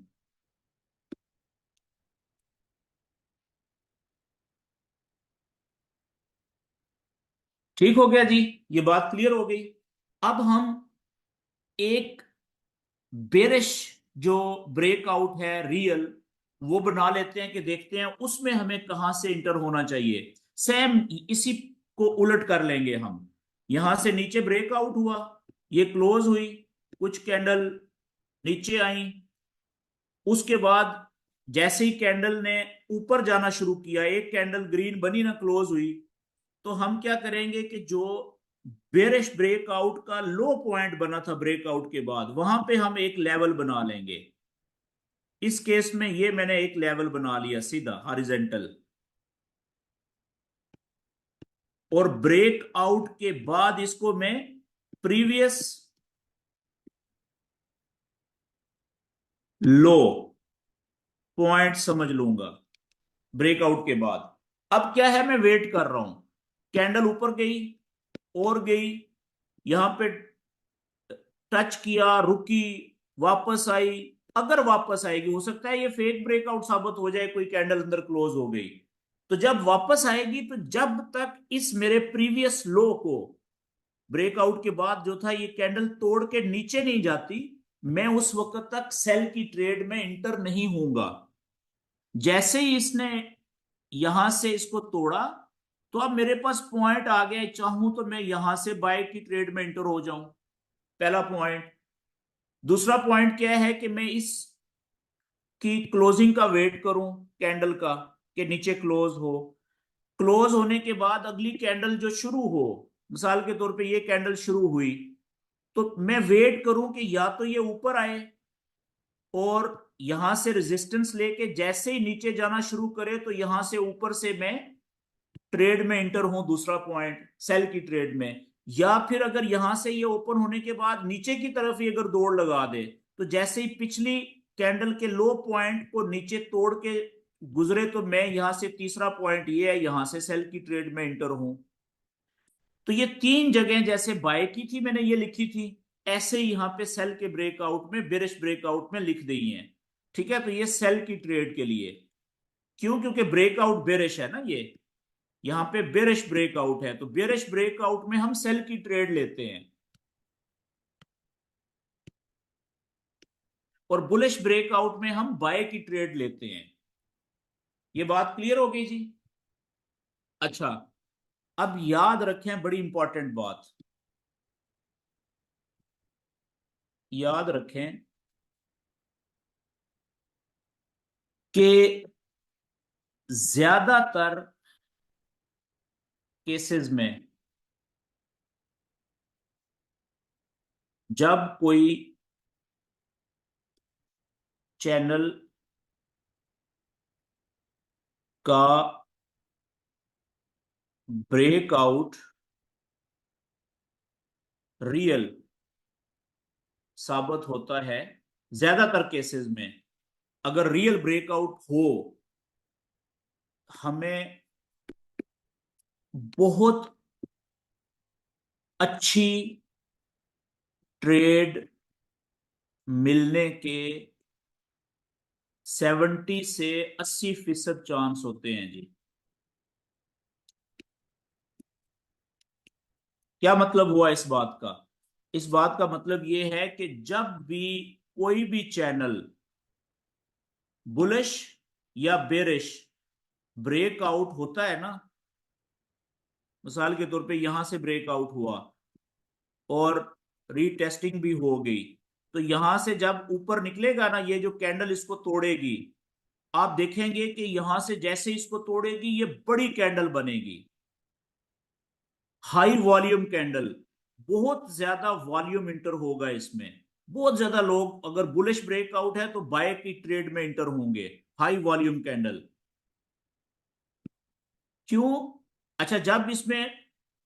ठीक हो गया जी, ये बात क्लियर हो गई। अब हम एक बेरिश जो ब्रेकआउट है रियल, वो बना लेते हैं कि देखते हैं उसमें हमें कहां से इंटर होना चाहिए। सेम इसी को उलट कर लेंगे हम। यहां से नीचे ब्रेकआउट हुआ, ये क्लोज हुई, कुछ कैंडल नीचे आई, उसके बाद जैसे ही कैंडल ने ऊपर जाना शुरू किया, एक कैंडल ग्रीन बनी ना, क्लोज हुई, तो हम क्या करेंगे कि जो बेरिश ब्रेकआउट का लो पॉइंट बना था ब्रेकआउट के बाद, वहां पे हम एक लेवल बना लेंगे। इस केस में ये मैंने एक लेवल बना लिया सीधा हॉरिजॉन्टल, और ब्रेकआउट के बाद इसको मैं प्रीवियस लो पॉइंट समझ लूंगा ब्रेकआउट के बाद। अब क्या है, मैं वेट कर रहा हूं, कैंडल ऊपर गई और गई, यहां पे टच किया, रुकी, वापस आई। अगर वापस आएगी, हो सकता है ये फेक ब्रेकआउट साबित हो जाए, कोई कैंडल अंदर क्लोज हो गई, तो जब वापस आएगी, तो जब तक इस मेरे प्रीवियस लो को ब्रेकआउट के बाद जो था ये कैंडल तोड़ के नीचे नहीं जाती, मैं उस वक्त तक सेल की ट्रेड में इंटर नहीं होऊंगा। जैसे ही इसने यहां से इसको तोड़ा, तो अब मेरे पास पॉइंट आ गया, चाहूं तो मैं यहां से बाय की ट्रेड में इंटर हो जाऊं। पहला पॉइंट। दूसरा पॉइंट क्या है कि मैं इस की क्लोजिंग का वेट करूं, कैंडल का, कि नीचे क्लोज हो। क्लोज होने के बाद अगली कैंडल जो शुरू हो, मिसाल के तौर पे ये कैंडल शुरू हुई, तो मैं वेट करूं कि या तो ये ऊपर आए और यहां से रेजिस्टेंस लेके जैसे ही नीचे जाना शुरू करे तो यहां से ऊपर से मैं ट्रेड में इंटर हूं, दूसरा पॉइंट सेल की ट्रेड में। या फिर अगर यहां से ये ओपन होने के बाद नीचे की तरफ ही अगर दौड़ लगा दे, तो जैसे ही पिछली कैंडल के लो पॉइंट को नीचे तोड़ के गुजरे, तो मैं यहां से तीसरा पॉइंट ये है, यहां से सेल की ट्रेड में इंटर हूं। तो ये तीन जगह जैसे बाय की थी मैंने ये लिखी थी, ऐसे ही यहाँ पे सेल के ब्रेकआउट में, बेरिश ब्रेकआउट में लिख दी है। ठीक है, तो ये सेल की ट्रेड के लिए। क्यों? क्योंकि ब्रेकआउट बेरिश है ना, ये यहाँ पे बेरिश ब्रेकआउट है, तो बेरिश ब्रेकआउट में हम सेल की ट्रेड लेते हैं, और बुलिश ब्रेकआउट में हम बाय की ट्रेड लेते हैं। ये बात क्लियर हो गई जी? अच्छा, अब याद रखें बड़ी इंपॉर्टेंट बात, याद रखें कि ज्यादातर केसेस में जब कोई चैनल का ब्रेकआउट रियल साबित होता है, ज्यादातर केसेस में अगर रियल ब्रेकआउट हो, हमें बहुत अच्छी ट्रेड मिलने के 70 से 80% चांस होते हैं जी। क्या मतलब हुआ इस बात का? इस बात का मतलब यह है कि जब भी कोई भी चैनल बुलिश या बेरिश ब्रेकआउट होता है ना, मिसाल के तौर पे यहां से ब्रेकआउट हुआ और रीटेस्टिंग भी हो गई, तो यहां से जब ऊपर निकलेगा ना, ये जो कैंडल इसको तोड़ेगी, आप देखेंगे कि यहां से जैसे इसको तोड़ेगी ये बड़ी कैंडल बनेगी, हाई वॉल्यूम कैंडल, बहुत ज्यादा वॉल्यूम इंटर होगा इसमें, बहुत ज्यादा लोग अगर बुलिश ब्रेकआउट है तो बाय की ट्रेड में इंटर होंगे, हाई वॉल्यूम कैंडल। क्यों? अच्छा, जब इसमें,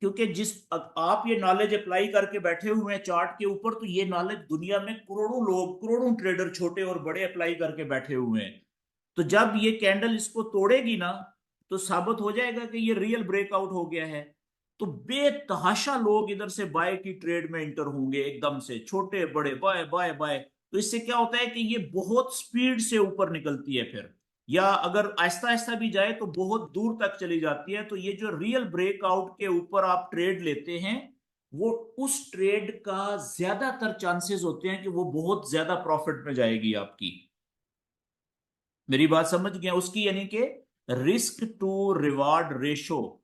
क्योंकि जिस आप ये नॉलेज अप्लाई करके बैठे हुए हैं चार्ट के ऊपर, तो ये नॉलेज दुनिया में करोड़ों लोग, करोड़ों ट्रेडर छोटे और बड़े अप्लाई करके बैठे हुए हैं। तो जब ये कैंडल इसको तोड़ेगी ना, तो साबित हो जाएगा कि ये रियल ब्रेकआउट हो गया है, तो बेतहाशा लोग इधर से बाय की ट्रेड में इंटर होंगे, एकदम से छोटे बड़े बाय बाय बाय। तो इससे क्या होता है कि ये बहुत स्पीड से ऊपर निकलती है फिर, या अगर आहिस्ता आहिस्ता भी जाए तो बहुत दूर तक चली जाती है। तो ये जो रियल ब्रेकआउट के ऊपर आप ट्रेड लेते हैं, वो उस ट्रेड का ज्यादातर चांसेस होते हैं कि वो बहुत ज्यादा प्रॉफिट में जाएगी आपकी। मेरी बात समझ गया? उसकी यानी कि रिस्क टू रिवार्ड रेशो,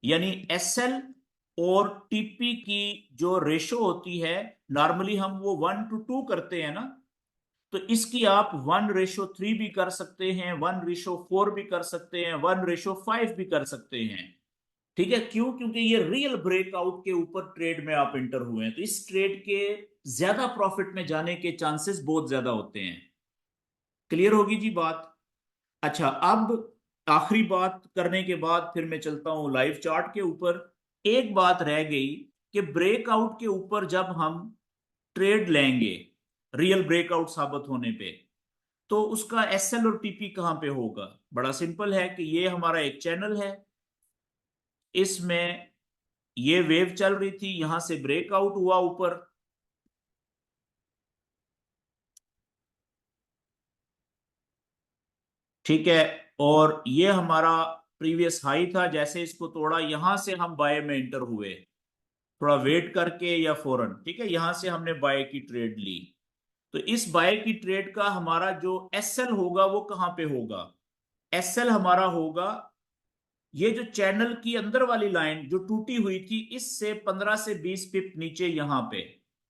यानी एसएल और टीपी की जो रेशो होती है, नॉर्मली हम वो 1:2 करते हैं ना, तो इसकी आप 1:3 भी कर सकते हैं, 1:4 भी कर सकते हैं, 1:5 भी कर सकते हैं। ठीक है, क्यों? क्योंकि ये रियल ब्रेकआउट के ऊपर ट्रेड में आप इंटर हुए हैं, तो इस ट्रेड के ज्यादा प्रॉफिट में जाने के चांसेस बहुत ज्यादा होते हैं। क्लियर होगी जी बात? अच्छा, अब आखिरी बात करने के बाद फिर मैं चलता हूं लाइव चार्ट के ऊपर। एक बात रह गई कि ब्रेकआउट के ऊपर जब हम ट्रेड लेंगे, रियल ब्रेकआउट साबित होने पे, तो उसका एसएल और टीपी कहां पे होगा? बड़ा सिंपल है कि ये हमारा एक चैनल है, इसमें ये वेव चल रही थी, यहां से ब्रेकआउट हुआ ऊपर, ठीक है, और ये हमारा प्रीवियस हाई था, जैसे इसको तोड़ा यहां से हम बाय में एंटर हुए, थोड़ा वेट करके या फौरन, ठीक है, यहां से हमने बाय की ट्रेड ली। तो इस बाय की ट्रेड का हमारा जो एसएल होगा वो कहां पे होगा? एसएल हमारा होगा ये जो चैनल की अंदर वाली लाइन जो टूटी हुई थी, इससे 15 से 20 पिप नीचे यहां पे,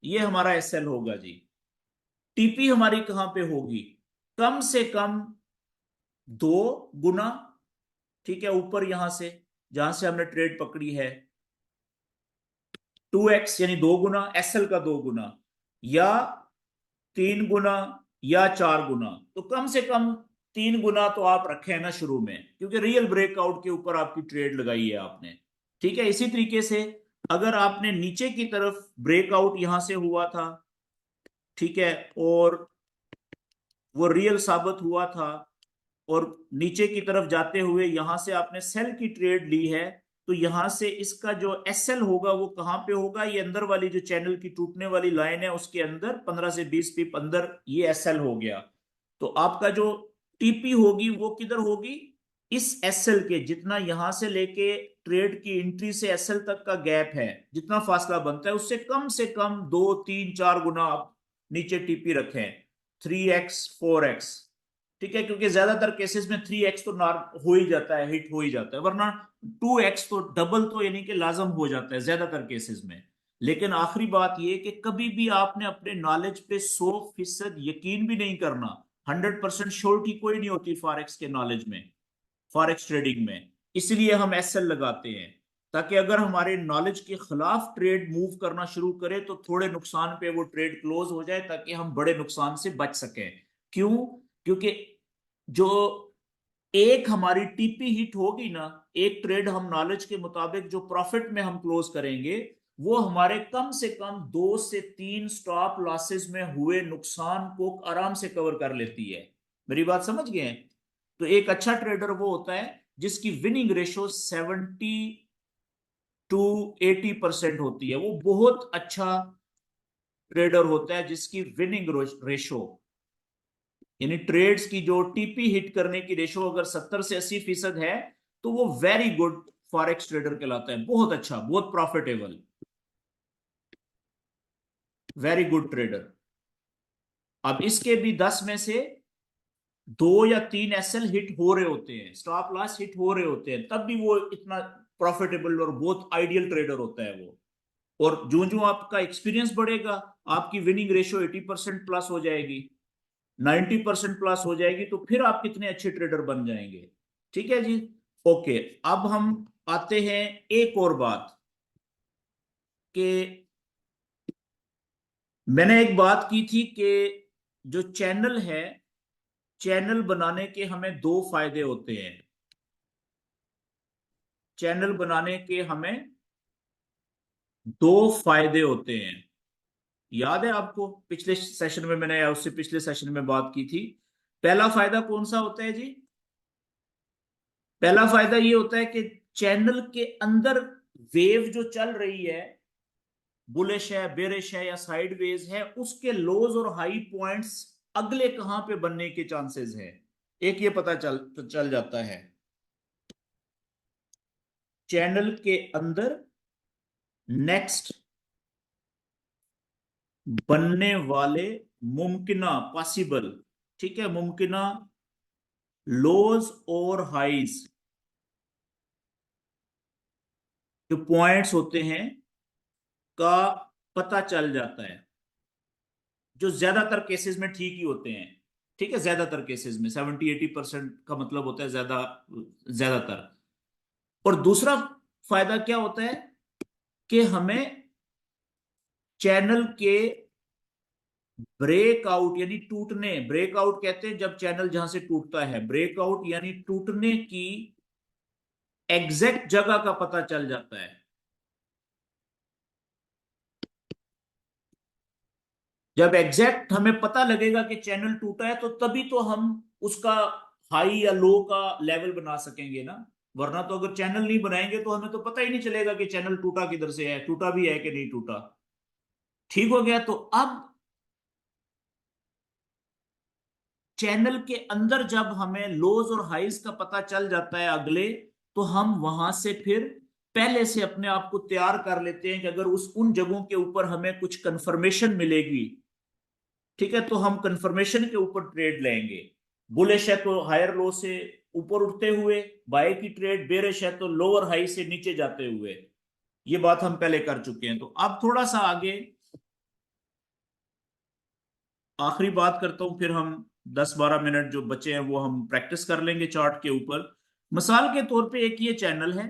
ये हमारा एसएल होगा जी। टीपी हमारी कहां पे होगी? कम से कम 2 गुना, ठीक है, ऊपर यहां से जहां से हमने ट्रेड पकड़ी है, 2x यानी 2 गुना, एसएल का 2 गुना, या 3 गुना, या 4 गुना। तो कम से कम 3 गुना तो आप रखे हैं ना शुरू में, क्योंकि रियल ब्रेकआउट के ऊपर आपकी ट्रेड लगाई है आपने। ठीक है, इसी तरीके से अगर आपने नीचे की तरफ ब्रेकआउट यहां से हुआ था, ठीक है, और वो रियल साबित हुआ था, और नीचे की तरफ जाते हुए यहां से आपने सेल की ट्रेड ली है, तो यहां से इसका जो एसएल होगा वो कहां पे होगा, ये अंदर वाली जो चैनल की टूटने वाली लाइन है उसके अंदर 15 से 20 पिप अंदर ये एसएल हो गया। तो आपका जो टीपी होगी वो किधर होगी, इस एसएल के जितना यहां से लेके ट्रेड की एंट्री से एसएल तक का गैप है, जितना फासला बनता है उससे कम 2 3 4 गुना आप नीचे टीपी रखें, 3x 4x। ठीक है, क्योंकि ज्यादातर केसेस में 3x तो नार हो ही जाता है, हिट हो ही जाता है, वरना 2x तो डबल तो यानी कि लाजम हो जाता है ज्यादातर केसेस में। लेकिन आखिरी बात यह कि कभी भी आपने अपने नॉलेज पे 100% यकीन भी नहीं करना। 100% श्योरिटी कोई नहीं होती फॉरेक्स के नॉलेज में, फॉरेक्स ट्रेडिंग में। इसलिए हम एसएल लगाते हैं, ताकि अगर हमारे नॉलेज के खिलाफ ट्रेड मूव करना शुरू करे तो थोड़े नुकसान पे वो ट्रेड क्लोज हो जाए, ताकि हम बड़े नुकसान से बच सकें। क्यों? क्योंकि जो एक हमारी टीपी हिट होगी ना, एक ट्रेड हम नॉलेज के मुताबिक जो प्रॉफिट में हम क्लोज करेंगे, वो हमारे कम से कम 2 से 3 स्टॉप लॉसेस में हुए नुकसान को आराम से कवर कर लेती है। मेरी बात समझ गए हैं? तो एक अच्छा ट्रेडर वो होता है जिसकी विनिंग रेशो 70 to 80% होती है, वो बहुत अच्छा ट्रेडर होता है जिसकी विनिंग रेशो, यानी ट्रेड्स की जो टीपी हिट करने की रेशो अगर 70 से 80% है, तो वो वेरी गुड फॉरेक्स ट्रेडर कहलाता है, बहुत अच्छा, बहुत प्रॉफिटेबल, वेरी गुड ट्रेडर। अब इसके भी 10 में से 2 या 3 एसएल हिट हो रहे होते हैं, स्टॉप लॉस हिट हो रहे होते हैं, तब भी वो इतना प्रॉफिटेबल और बहुत आइडियल ट्रेडर होता है वो। और जो जो आपका एक्सपीरियंस बढ़ेगा, आपकी विनिंग रेशियो 80% प्लस हो जाएगी, 90% प्लस हो जाएगी, तो फिर आप कितने अच्छे ट्रेडर बन जाएंगे। ठीक है जी। ओके, अब हम आते हैं एक और बात कि मैंने एक बात की थी कि जो चैनल है, चैनल बनाने के हमें 2 फायदे होते हैं। चैनल बनाने के हमें 2 फायदे होते हैं। याद है आपको पिछले सेशन में मैंने या उससे पिछले सेशन में बात की थी? पहला फायदा कौन सा होता है जी? पहला फायदा ये होता है कि चैनल के अंदर वेव जो चल रही है, बुलिश है, बेरिश है या साइडवेज है, उसके लोज और हाई पॉइंट्स अगले कहां पे बनने के चांसेस है, एक ये पता चल जाता है। चैनल के अंदर नेक्स्ट बनने वाले मुमकिना, पॉसिबल, ठीक है, मुमकिना लोज और हाइज जो पॉइंट्स होते हैं का पता चल जाता है, जो ज्यादातर केसेस में ठीक ही होते हैं। ठीक है, ज्यादातर केसेस में 70 80% का मतलब होता है ज्यादा, ज्यादातर। और दूसरा फायदा क्या होता है कि हमें चैनल के ब्रेकआउट यानी टूटने, ब्रेकआउट कहते हैं जब चैनल जहां से टूटता है, ब्रेकआउट यानी टूटने की एग्जैक्ट जगह का पता चल जाता है। जब एग्जैक्ट हमें पता लगेगा कि चैनल टूटा है, तो तभी तो हम उसका हाई या लो का लेवल बना सकेंगे ना। वरना तो अगर चैनल नहीं बनाएंगे तो हमें तो पता ही नहीं चलेगा कि चैनल टूटा किधर से है, टूटा भी है कि नहीं टूटा। ठीक हो गया। तो अब चैनल के अंदर जब हमें लोज और हाइज का पता चल जाता है अगले, तो हम वहां से फिर पहले से अपने आप को तैयार कर लेते हैं कि अगर उस उन जगहों के ऊपर हमें कुछ कंफर्मेशन मिलेगी, ठीक है, तो हम कंफर्मेशन के ऊपर ट्रेड लेंगे। बुलिश है तो हायर लो से ऊपर उठते हुए बाय की ट्रेड, बेरिश है तो लोअर हाई से नीचे जाते हुए। ये बात हम पहले कर चुके हैं। तो अब थोड़ा सा आगे आखिरी बात करता हूं, फिर हम 10 12 मिनट जो बचे हैं वो हम प्रैक्टिस कर लेंगे चार्ट के ऊपर। मिसाल के तौर पे एक ये चैनल है,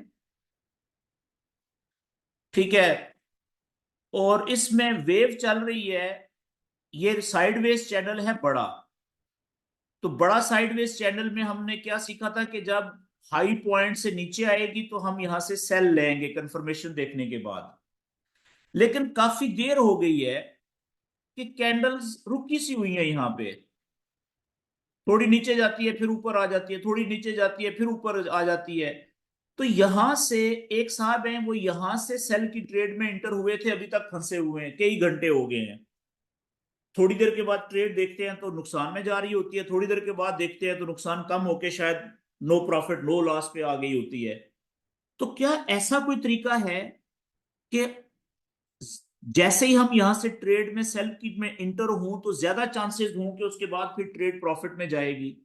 ठीक है, और इसमें वेव चल रही है, ये साइडवेज चैनल है बड़ा। तो बड़ा साइडवेज चैनल में हमने क्या सीखा था कि जब हाई पॉइंट से नीचे आएगी तो हम यहां से सेल लेंगे कंफर्मेशन देखने के बाद। लेकिन काफी देर हो गई है कि कैंडल्स रुकी सी हुई है यहां पे, थोड़ी नीचे जाती है फिर ऊपर आ जाती है, थोड़ी नीचे जाती है फिर ऊपर आ जाती है। तो यहां से एक साहब हैं, वो यहां से सेल की ट्रेड में एंटर हुए थे, अभी तक फंसे हुए हैं, कई घंटे हो गए हैं। थोड़ी देर के बाद ट्रेड देखते हैं तो नुकसान में जा रही होती है, थोड़ी देर के बाद देखते हैं तो नुकसान कम होके शायद नो प्रॉफिट नो लॉस पे आ गई होती है। तो क्या ऐसा कोई तरीका है कि जैसे ही हम यहां से ट्रेड में सेल की में इंटर हों तो ज्यादा चांसेस हों कि उसके बाद फिर ट्रेड प्रॉफिट में जाएगी?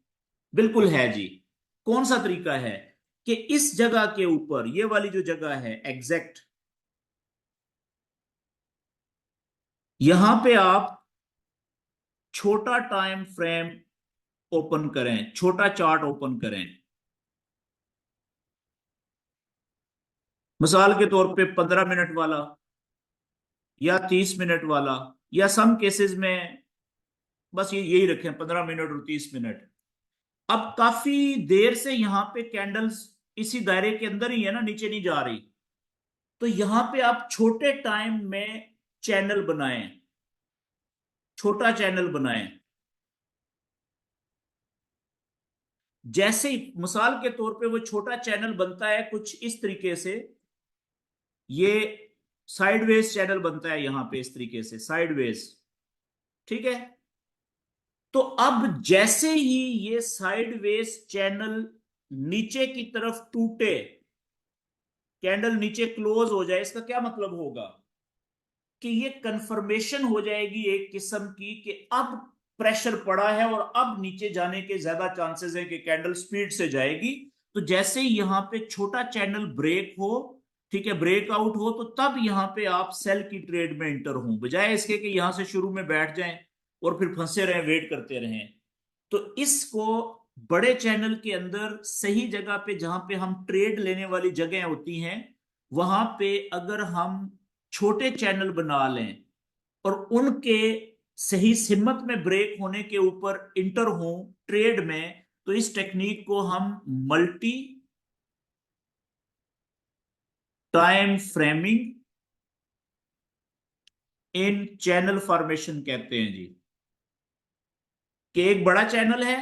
बिल्कुल है जी। कौन सा तरीका है? कि इस जगह के ऊपर, ये वाली जो जगह है एग्जैक्ट, यहां पे आप छोटा टाइम फ्रेम ओपन करें, छोटा चार्ट ओपन करें। मिसाल के तौर पे 15 मिनट वाला या 30 मिनट वाला, या सम केसेस में बस ये यही रखें 15 मिनट और 30 मिनट। अब काफी देर से यहां पे कैंडल्स इसी दायरे के अंदर ही है ना, नीचे नहीं जा रही। तो यहां पे आप छोटे टाइम में चैनल बनाएं, छोटा चैनल बनाएं। जैसे ही मिसाल के तौर पे वो छोटा चैनल बनता है कुछ इस तरीके से, ये साइडवेज चैनल बनता है यहां पे, इस तरीके से साइडवेज, ठीक है। तो अब जैसे ही ये साइडवेज चैनल नीचे की तरफ टूटे, कैंडल नीचे क्लोज हो जाए, इसका क्या मतलब होगा? कि ये कंफर्मेशन हो जाएगी एक किस्म की कि अब प्रेशर पड़ा है और अब नीचे जाने के ज्यादा चांसेस है कि कैंडल स्पीड से जाएगी। तो जैसे ही यहां पे छोटा चैनल ब्रेक हो, ठीक है, ब्रेकआउट हो, तो तब यहां पे आप सेल की ट्रेड में इंटर हो, बजाय इसके कि यहां से शुरू में बैठ जाएं और फिर फंसे रहें, वेट करते रहें। तो इसको बड़े चैनल के अंदर सही जगह पे, जहां पे हम ट्रेड लेने वाली जगह होती हैं, वहां पे अगर हम छोटे चैनल बना लें और उनके सही सिमत में ब्रेक होने के ऊपर इंटर हो ट्रेड में, तो इस टेक्निक को हम मल्टी टाइम फ्रेमिंग इन चैनल फॉर्मेशन कहते हैं जी। कि एक बड़ा चैनल है,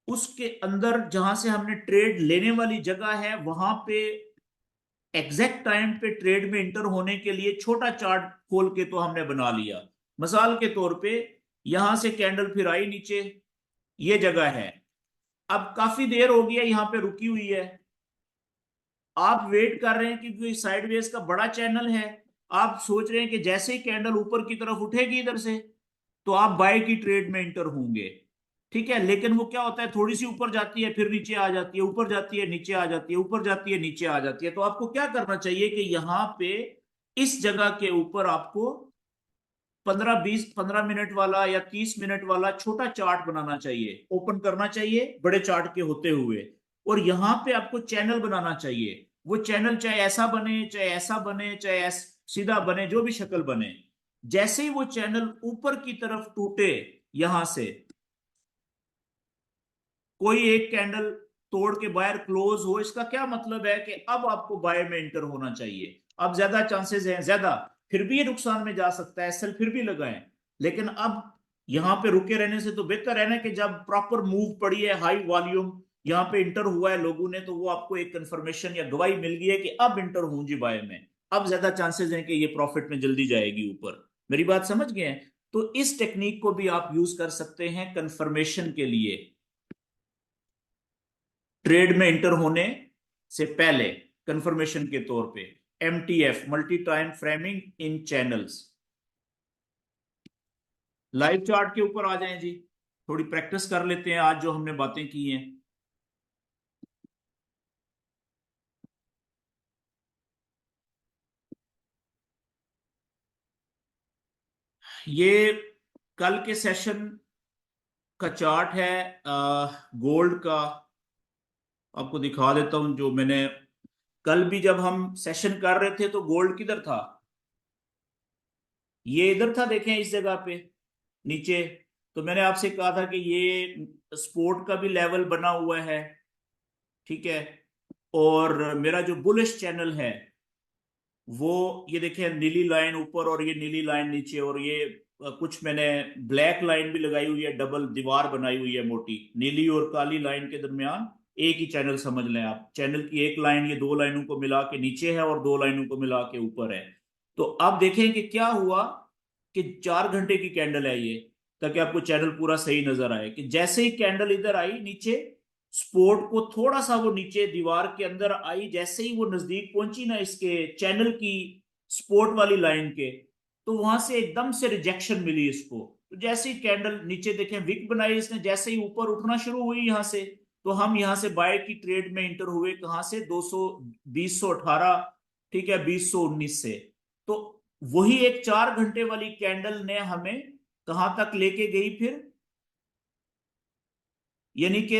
उसके अंदर जहां से हमने ट्रेड लेने वाली जगह है, वहां पे एग्जैक्ट टाइम पे ट्रेड में इंटर होने के लिए छोटा चार्ट खोल के तो हमने बना लिया। मिसाल के तौर पे यहां से कैंडल फिर आई नीचे, ये जगह है, अब काफी देर हो गई है यहां पे रुकी हुई है, आप वेट कर रहे हैं क्योंकि साइडवेज का बड़ा चैनल है। आप सोच रहे हैं कि जैसे ही कैंडल ऊपर की तरफ उठेगी इधर से, तो आप बाय की ट्रेड में इंटर होंगे, ठीक है। लेकिन वो क्या होता है, थोड़ी सी ऊपर जाती है फिर नीचे आ जाती है, ऊपर जाती है नीचे आ जाती है, ऊपर जाती है नीचे आ जाती है। तो आपको क्या करना चाहिए कि यहाँ पे इस जगह के ऊपर आपको 15 मिनट वाला या 30 मिनट वाला छोटा चार्ट बनाना चाहिए, ओपन करना चाहिए बड़े चार्ट के होते हुए। और यहां पे आपको चैनल बनाना चाहिए। वो चैनल चाहे ऐसा बने, चाहे ऐसा बने, चाहे सीधा बने, जो भी शक्ल बने। जैसे ही वो चैनल ऊपर की तरफ टूटे यहां से, कोई एक कैंडल तोड़ के बायर क्लोज हो, इसका क्या मतलब है कि अब आपको बाय में एंटर होना चाहिए। अब ज्यादा चांसेस हैं, ज्यादा, फिर भी ये नुकसान में जा सकता है, सेल फिर भी लगाएं। लेकिन अब यहां पे रुके रहने से तो बेहतर है ना कि जब प्रॉपर मूव पड़ी है, हाई वॉल्यूम यहां पे इंटर हुआ है लोगों ने, तो वो आपको एक कंफर्मेशन या गवाही मिल गई है कि अब इंटर हूं जी बाय में, अब ज्यादा चांसेस हैं कि ये प्रॉफिट में जल्दी जाएगी ऊपर। मेरी बात समझ गए हैं? तो इस टेक्निक को भी आप यूज कर सकते हैं कंफर्मेशन के लिए, ट्रेड में इंटर होने से पहले, कंफर्मेशन के तौर पे। MTF, मल्टी टाइम फ्रेमिंग इन चैनल्स। लाइव चार्ट के ऊपर आ जाएं जी, थोड़ी प्रैक्टिस कर लेते हैं आज जो हमने बातें की हैं। ये कल के सेशन का चार्ट है गोल्ड का। आपको दिखा देता हूं, जो मैंने कल भी जब हम सेशन कर रहे थे तो गोल्ड किधर था, ये इधर था, देखें इस जगह पे नीचे। तो मैंने आपसे कहा था कि ये सपोर्ट का भी लेवल बना हुआ है, ठीक है। और मेरा जो बुलिश चैनल है वो, ये देखिए, नीली लाइन ऊपर और ये नीली लाइन नीचे, और ये कुछ मैंने ब्लैक लाइन भी लगाई हुई है, डबल दीवार बनाई हुई है मोटी, नीली और काली लाइन के दरमियान एक ही चैनल समझ लें आप, चैनल की एक लाइन ये दो लाइनों को मिला के नीचे है और दो लाइनों को मिला के ऊपर है। तो अब देखें कि क्या हुआ कि 4 घंटे की कैंडल है ये, ताकि आपको चैनल पूरा सही नजर आए, कि जैसे ही कैंडल इधर आई नीचे, स्पोर्ट को थोड़ा सा वो नीचे दीवार के अंदर आई, जैसे ही वो नजदीक पहुंची ना इसके चैनल की स्पोर्ट वाली लाइन के, तो वहां से एकदम से रिजेक्शन मिली इसको। तो जैसे ही कैंडल नीचे देखें विक बनाई इसने, जैसे ही ऊपर उठना शुरू हुई यहां से, तो हम यहां से बाय की ट्रेड में इंटर हुए, कहां से, 2018, ठीक है, 2019 से। तो वही एक 4 घंटे वाली कैंडल ने हमें कहां तक लेके गई फिर, यानी कि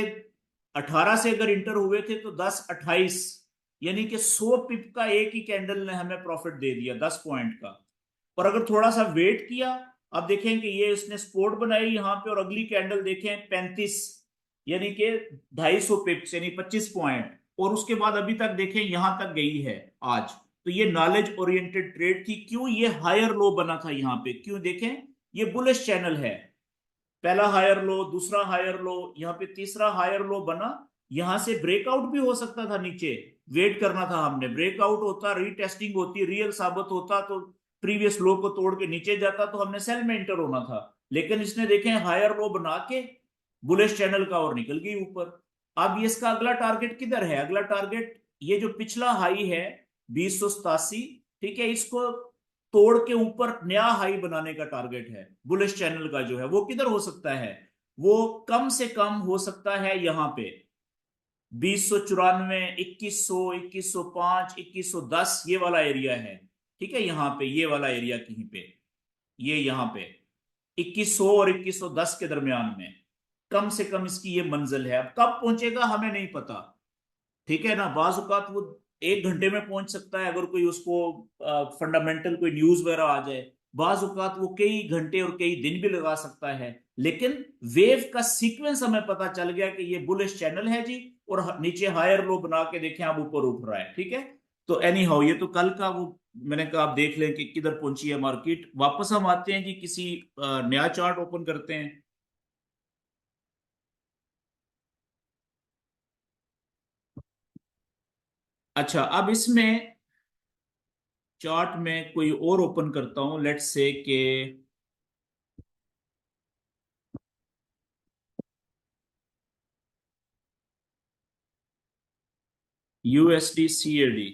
18 से अगर इंटर हुए थे तो 10 28, यानी कि 100 पिप का एक ही कैंडल ने हमें प्रॉफिट दे दिया, 10 पॉइंट का। और अगर थोड़ा सा वेट किया, अब देखें कि ये उसने सपोर्ट बनाई यहां पे, और अगली कैंडल देखें 35, यानी कि 250 पिप्स, यानी 25 पॉइंट, और उसके बाद अभी तक देखें यहां तक गई है आज। तो ये नॉलेज ओरिएंटेड ट्रेड थी। क्यों ये हायर लो बना था यहाँ पे, क्यों, देखें ये बुलिश चैनल है, पहला हायर लो, दूसरा हायर लो, यहाँ पे तीसरा हायर लो बना। यहां से ब्रेकआउट भी हो सकता था नीचे, वेट करना था हमने, ब्रेकआउट होता, रीटेस्टिंग होती, रियल साबित होता, तो प्रीवियस लो को तोड़ के नीचे जाता, तो हमने सेल में एंटर होना था। लेकिन इसने देखें हायर लो बना के बुलिश चैनल का और निकल गई ऊपर। अब ये इसका अगला टारगेट किधर है, अगला टारगेट ये जो पिछला हाई है 2087, ठीक है, इसको तोड़ के ऊपर नया हाई बनाने का टारगेट है बुलिश चैनल का जो है। वो किधर हो सकता है, वो कम से कम हो सकता है यहाँ पे 2094, 2100, 2105, 2110, ये वाला एरिया है, ठीक है, यहाँ पे ये वाला एरिया कहीं पे, ये यहाँ पे 2100 और 2110 के दरमियान में कम से कम इसकी ये मंजिल है। अब कब पहुंचेगा हमें नहीं पता, ठीक है ना, बाज औकात वो 1 घंटे में पहुंच सकता है अगर कोई उसको फंडामेंटल कोई न्यूज वगैरह आ जाए। बाज औकात वो कई घंटे और कई दिन भी लगा सकता है। लेकिन वेव का सीक्वेंस हमें पता चल गया कि ये बुलिश चैनल है जी, और नीचे हायर लो बना के देखें अब ऊपर उठ रहा है, ठीक है। तो एनी हाउ ये तो कल का वो मैंने कहा, आप देख लें कि किधर पहुंची है मार्केट। वापस हम आते हैं कि किसी नया चार्ट ओपन करते हैं। अच्छा, अब इसमें चार्ट में कोई और ओपन करता हूं, लेट्स से कि यूएसडी सीएडी।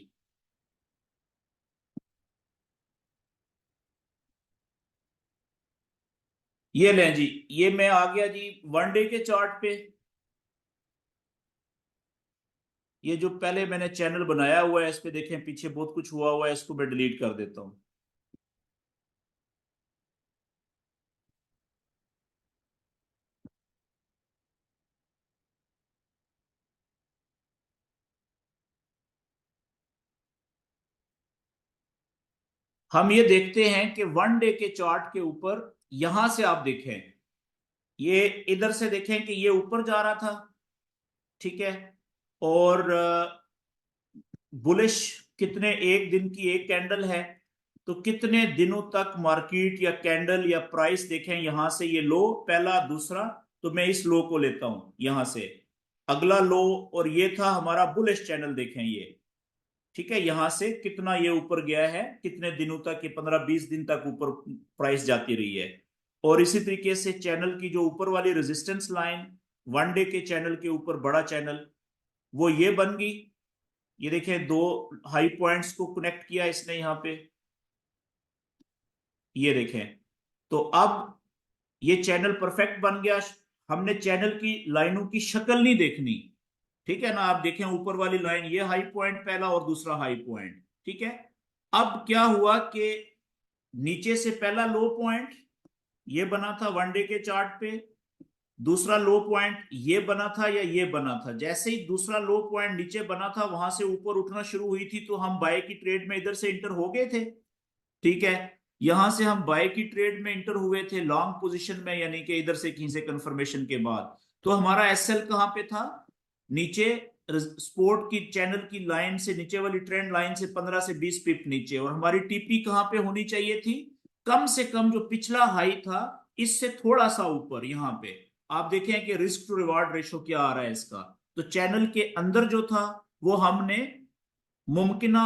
ये लें जी, ये मैं आ गया जी 1 डे के चार्ट पे। ये जो पहले मैंने चैनल बनाया हुआ है इस पे देखें पीछे बहुत कुछ हुआ हुआ है, इसको मैं डिलीट कर देता हूं। हम ये देखते हैं कि 1 डे के चार्ट के ऊपर यहां से आप देखें, ये इधर से देखें कि ये ऊपर जा रहा था, ठीक है, और बुलिश कितने, एक दिन की एक कैंडल है, तो कितने दिनों तक मार्केट या कैंडल या प्राइस देखें, यहां से ये लो पहला, दूसरा, तो मैं इस लो को लेता हूं यहां से, अगला लो, और ये था हमारा बुलिश चैनल, देखें ये, ठीक है, यहां से कितना ये ऊपर गया है, कितने दिनों तक, ये 15 20 दिन तक ऊपर प्राइस जाती रही है। और इसी तरीके से चैनल की जो ऊपर वाली रेजिस्टेंस लाइन, 1 डे के चैनल के ऊपर बड़ा चैनल, वो ये बन गई। ये देखें दो हाई पॉइंट्स को कनेक्ट किया इसने यहां पे, ये देखें। तो अब ये चैनल परफेक्ट बन गया। हमने चैनल की लाइनों की शक्ल नहीं देखनी, ठीक है ना, आप देखें ऊपर वाली लाइन, ये हाई पॉइंट पहला और दूसरा हाई पॉइंट, ठीक है। अब क्या हुआ कि नीचे से पहला लो पॉइंट ये बना था 1 डे के चार्ट पे, दूसरा लो पॉइंट ये बना था या ये बना था, जैसे ही दूसरा लो पॉइंट नीचे बना था वहां से ऊपर उठना शुरू हुई थी, तो हम बाय की ट्रेड में इधर से इंटर हो गए थे, ठीक है। यहां से हम बाय की ट्रेड में इंटर हुए थे लॉन्ग पोजीशन में, यानी कि इधर से कहीं से कंफर्मेशन के बाद। तो हमारा एसएल कहां पे था, नीचे स्पोर्ट की चैनल की लाइन से नीचे वाली ट्रेंड लाइन से 15 से 20 पिप नीचे, और हमारी टीपी कहां पे होनी चाहिए थी, कम से कम जो पिछला हाई था इससे थोड़ा सा ऊपर, यहां पे आप देखें कि रिस्क टू रिवार्ड रेशो क्या आ रहा है इसका, तो चैनल के अंदर जो था वो हमने मुमकिना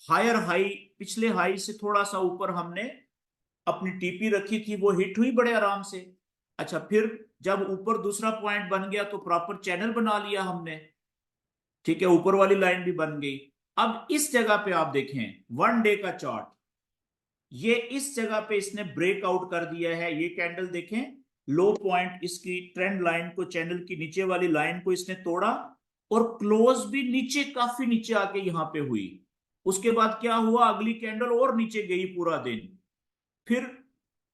हायर हाई, पिछले हाई से थोड़ा सा ऊपर हमने अपनी टीपी रखी थी, वो हिट हुई बड़े आराम से। अच्छा, फिर जब ऊपर दूसरा पॉइंट बन गया तो प्रॉपर चैनल बना लिया हमने, ठीक है, ऊपर वाली लाइन भी बन गई। अब इस जगह पे आप देखें वन डे का चार्ट, ये इस जगह पे इसने ब्रेकआउट कर दिया है। ये कैंडल देखें, लो पॉइंट इसकी ट्रेंड लाइन को, चैनल की नीचे वाली लाइन को इसने तोड़ा, और क्लोज भी नीचे, काफी नीचे आके यहां पे हुई। उसके बाद क्या हुआ, अगली कैंडल और नीचे गई पूरा दिन। फिर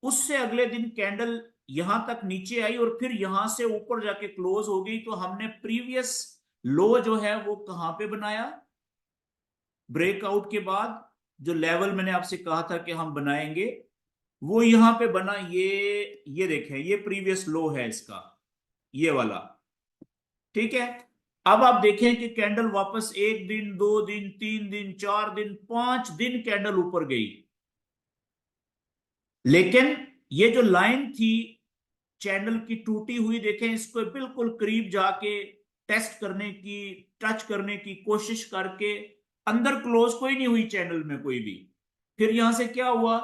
उससे अगले दिन कैंडल यहां तक नीचे आई और फिर यहां से ऊपर जाके क्लोज हो गई। तो हमने प्रीवियस लो जो है वो कहां पे बनाया, ब्रेकआउट के बाद जो लेवल मैंने आपसे कहा था कि हम बनाएंगे, वो यहां पे बना। ये देखें, ये प्रीवियस लो है इसका, ये वाला, ठीक है। अब आप देखें कि कैंडल वापस 1 दिन, 2 दिन, 3 दिन, 4 दिन, 5 दिन कैंडल ऊपर गई, लेकिन ये जो लाइन थी चैनल की टूटी हुई, देखें इसको बिल्कुल करीब जाके टेस्ट करने की, टच करने की कोशिश करके, अंदर क्लोज कोई नहीं हुई चैनल में कोई भी। फिर यहां से क्या हुआ